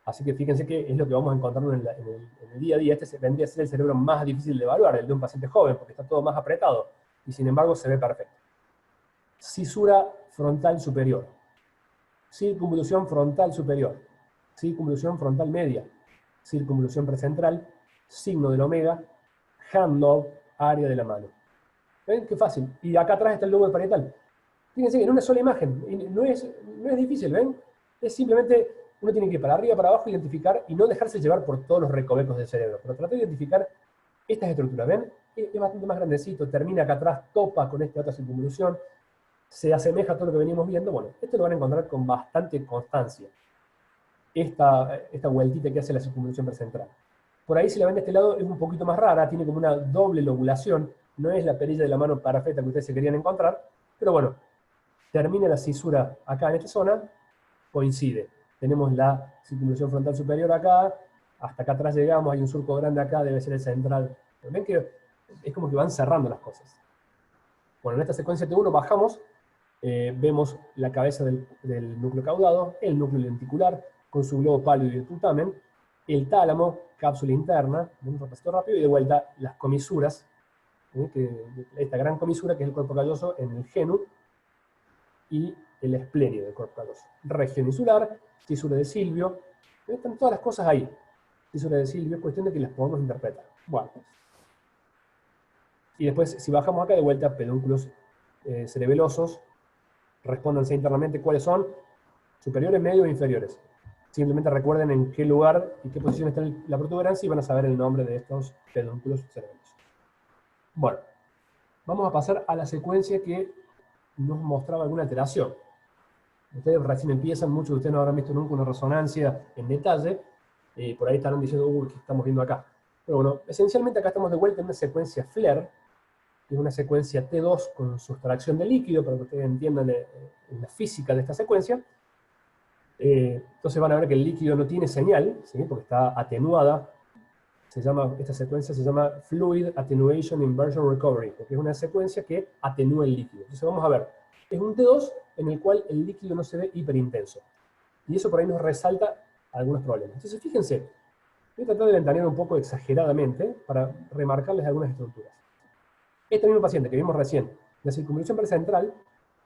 así que fíjense que es lo que vamos a encontrar en el día a día. Este vendría a ser el cerebro más difícil de evaluar, el de un paciente joven, porque está todo más apretado, y sin embargo se ve perfecto. Cisura frontal superior, circunvolución frontal superior, circunvolución frontal media, circunvolución precentral, signo del omega, handoff, área de la mano. ¿Ven? Qué fácil. Y acá atrás está el lobo parietal. Fíjense, en una sola imagen. No es difícil, ¿ven? Es simplemente, uno tiene que ir para arriba, para abajo, identificar y no dejarse llevar por todos los recovecos del cerebro. Pero tratar de identificar estas estructuras, ¿ven? Es bastante más grandecito, termina acá atrás, topa con esta otra circunvolución, se asemeja a todo lo que venimos viendo. Bueno, esto lo van a encontrar con bastante constancia. Esta vueltita que hace la circunvolución precentral. Por ahí, si la ven de este lado, es un poquito más rara, tiene como una doble lobulación, no es la perilla de la mano perfecta que ustedes se querían encontrar, pero bueno, termina la cisura acá en esta zona, coincide. Tenemos la circunvolución frontal superior acá, hasta acá atrás llegamos, hay un surco grande acá, debe ser el central. Ven que es como que van cerrando las cosas. Bueno, en esta secuencia T1 bajamos, vemos la cabeza del núcleo caudado, el núcleo lenticular, con su globo pálido y el putamen, el tálamo, cápsula interna, un repasito rápido, y de vuelta las comisuras, esta gran comisura que es el cuerpo calloso en el genu, y el esplénido del cuerpo calloso. Región insular, fisura de Silvio, están todas las cosas ahí. Fisura de Silvio, es cuestión de que las podamos interpretar. Bueno. Y después, si bajamos acá de vuelta, pedúnculos cerebelosos, respóndanse internamente cuáles son. superiores, medios e inferiores. Simplemente recuerden en qué lugar y qué posición está la protuberancia y van a saber el nombre de estos pedúnculos cerebelosos. Bueno, vamos a pasar a la secuencia que nos mostraba alguna alteración. Ustedes recién empiezan, muchos de ustedes no habrán visto nunca una resonancia en detalle, por ahí estarán diciendo, ¿qué estamos viendo acá? Pero bueno, esencialmente acá estamos de vuelta en una secuencia FLAIR, que es una secuencia T2 con sustracción de líquido, para que ustedes entiendan la física de esta secuencia. Entonces van a ver que el líquido no tiene señal, ¿sí? Porque está atenuada. Esta secuencia se llama Fluid Attenuation Inversion Recovery, porque es una secuencia que atenúa el líquido. Entonces vamos a ver, es un T2 en el cual el líquido no se ve hiperintenso. Y eso por ahí nos resalta algunos problemas. Entonces fíjense, voy a tratar de ventanear un poco exageradamente para remarcarles algunas estructuras. Este mismo paciente que vimos recién, la circunvolución pericentral,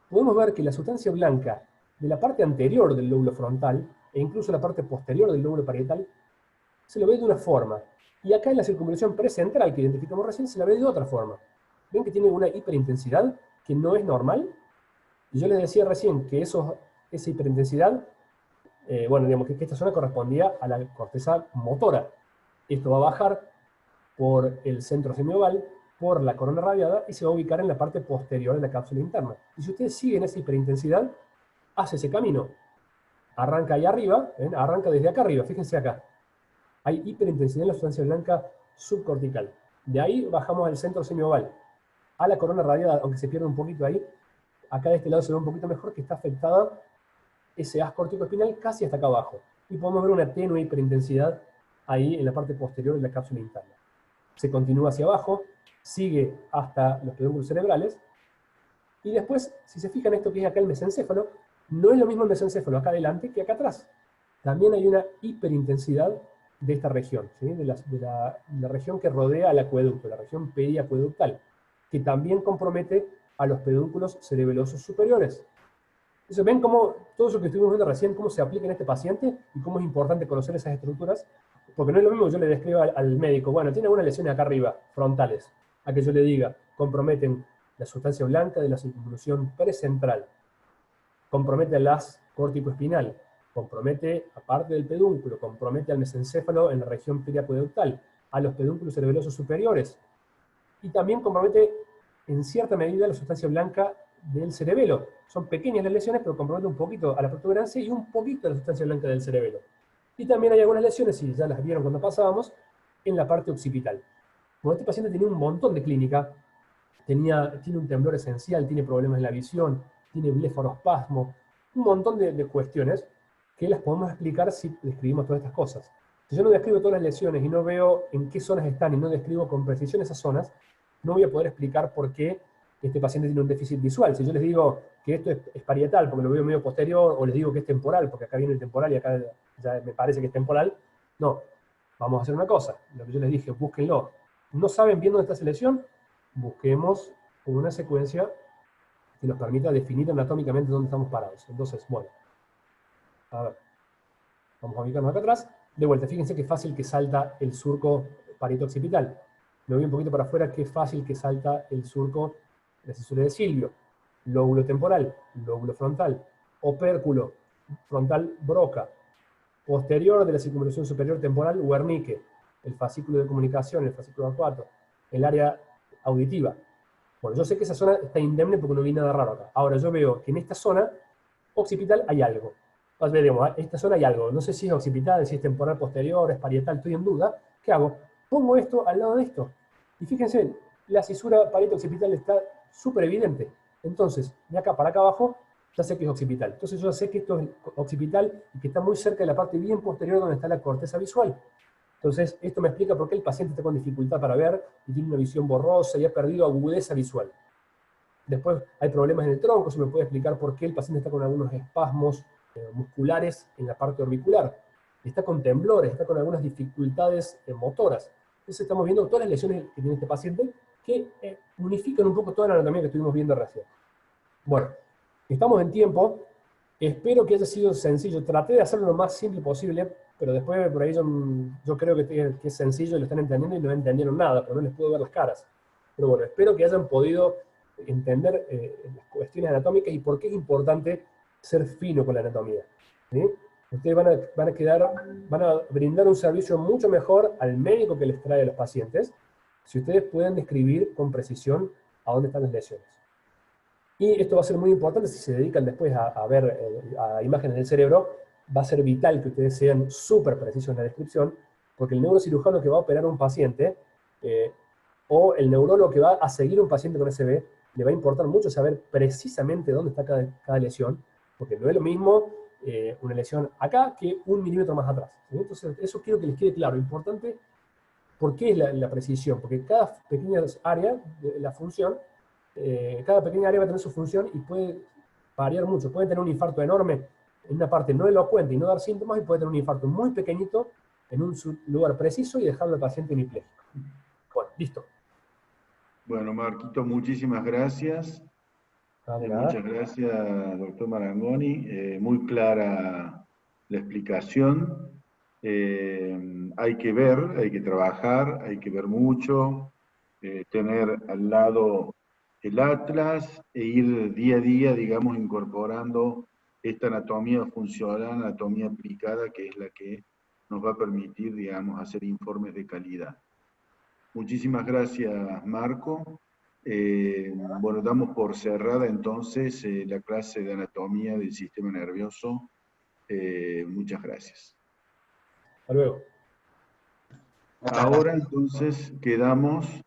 podemos ver que la sustancia blanca de la parte anterior del lóbulo frontal, e incluso la parte posterior del lóbulo parietal, se lo ve de una forma. Y acá en la circunvolución precentral que identificamos recién, se la ve de otra forma. ¿Ven que tiene una hiperintensidad que no es normal? Y yo les decía recién que esa hiperintensidad, bueno, digamos que esta zona correspondía a la corteza motora. Esto va a bajar por el centro semioval, por la corona radiada, y se va a ubicar en la parte posterior de la cápsula interna. Y si ustedes siguen esa hiperintensidad, hace ese camino. Arranca ahí arriba, ¿ven? Arranca desde acá arriba, fíjense acá. Hay hiperintensidad en la sustancia blanca subcortical. De ahí bajamos al centro semioval, a la corona radiada, aunque se pierde un poquito ahí. Acá de este lado se ve un poquito mejor que está afectada ese haz corticoespinal casi hasta acá abajo. Y podemos ver una tenue hiperintensidad ahí en la parte posterior de la cápsula interna. Se continúa hacia abajo, sigue hasta los pedúnculos cerebrales, y después, si se fijan esto que es acá el mesencéfalo, no es lo mismo el mesencéfalo acá adelante que acá atrás. También hay una hiperintensidad de esta región, ¿sí? de la región que rodea al acueducto, la región periacueductal, que también compromete a los pedúnculos cerebelosos superiores. Entonces, ven cómo todo eso que estuvimos viendo recién, cómo se aplica en este paciente y cómo es importante conocer esas estructuras, porque no es lo mismo que yo le describa al médico, bueno, tiene algunas lesiones acá arriba, frontales, a que yo le diga, comprometen la sustancia blanca de la circunvolución precentral, compromete al haz córtico-espinal, compromete a parte del pedúnculo, compromete al mesencéfalo en la región periacueductal, a los pedúnculos cerebelosos superiores, y también compromete en cierta medida la sustancia blanca del cerebelo. Son pequeñas las lesiones, pero compromete un poquito a la protuberancia y un poquito a la sustancia blanca del cerebelo. Y también hay algunas lesiones, y ya las vieron cuando pasábamos, en la parte occipital. Como este paciente tenía un montón de clínica, tiene un temblor esencial, tiene problemas en la visión, tiene blefarospasmo, un montón de cuestiones que las podemos explicar si describimos todas estas cosas. Si yo no describo todas las lesiones y no veo en qué zonas están y no describo con precisión esas zonas, no voy a poder explicar por qué este paciente tiene un déficit visual. Si yo les digo que esto es parietal porque lo veo medio posterior, o les digo que es temporal porque acá viene el temporal y acá ya me parece que es temporal, no. Vamos a hacer una cosa, lo que yo les dije, búsquenlo. ¿No saben bien dónde está esa lesión? Busquemos una secuencia que nos permita definir anatómicamente dónde estamos parados. Entonces, bueno, a ver, vamos a ubicarnos acá atrás. De vuelta, fíjense qué fácil que salta el surco parieto-occipital. Me voy un poquito para afuera, qué fácil que salta el surco de la cisura de Silvio. Lóbulo temporal, lóbulo frontal, opérculo frontal Broca, posterior de la circunvolución superior temporal Wernicke, el fascículo de comunicación, el fascículo acuato, el área auditiva. Bueno, yo sé que esa zona está indemne porque no vi nada raro acá. Ahora yo veo que en esta zona occipital hay algo. Entonces, digamos, en esta zona hay algo. No sé si es occipital, si es temporal posterior, es parietal, estoy en duda. ¿Qué hago? Pongo esto al lado de esto. Y fíjense, la cisura parieto-occipital está súper evidente. Entonces, de acá para acá abajo, ya sé que es occipital. Entonces yo ya sé que esto es occipital y que está muy cerca de la parte bien posterior donde está la corteza visual. Entonces, esto me explica por qué el paciente está con dificultad para ver y tiene una visión borrosa y ha perdido agudeza visual. Después hay problemas en el tronco, eso me puede explicar por qué el paciente está con algunos espasmos musculares en la parte orbicular. Está con temblores, está con algunas dificultades motoras. Entonces estamos viendo todas las lesiones que tiene este paciente que unifican un poco toda la anatomía que estuvimos viendo recién. Bueno, estamos en tiempo. Espero que haya sido sencillo. Traté de hacerlo lo más simple posible, pero después por ahí yo creo que es sencillo y lo están entendiendo y no entendieron nada, pero no les puedo ver las caras. Pero bueno, espero que hayan podido entender las cuestiones anatómicas y por qué es importante ser fino con la anatomía. ¿sí? Ustedes van a brindar un servicio mucho mejor al médico que les trae a los pacientes si ustedes pueden describir con precisión a dónde están las lesiones. Y esto va a ser muy importante si se dedican después a ver a imágenes del cerebro. Va a ser vital que ustedes sean súper precisos en la descripción, porque el neurocirujano que va a operar a un paciente, o el neurólogo que va a seguir a un paciente con SB, le va a importar mucho saber precisamente dónde está cada lesión, porque no es lo mismo una lesión acá que 1 milímetro más atrás, ¿sí? Entonces, eso quiero que les quede claro. Importante, ¿por qué es la precisión? Porque cada pequeña área de la función, cada pequeña área va a tener su función y puede variar mucho. Puede tener un infarto enorme en una parte no elocuente y no dar síntomas, y puede tener un infarto muy pequeñito en un lugar preciso y dejarlo al paciente hemipléjico. Bueno, listo. Bueno, Marquito, muchísimas gracias. De Muchas nada. gracias, doctor Marangoni. Muy clara la explicación. Hay que ver, hay que trabajar, hay que ver mucho, tener al lado el atlas e ir día a día, digamos, incorporando esta anatomía funcional, anatomía aplicada, que es la que nos va a permitir, digamos, hacer informes de calidad. Muchísimas gracias, Marco. Bueno, damos por cerrada entonces la clase de anatomía del sistema nervioso. Muchas gracias. Hasta luego. Muchas Ahora gracias. entonces quedamos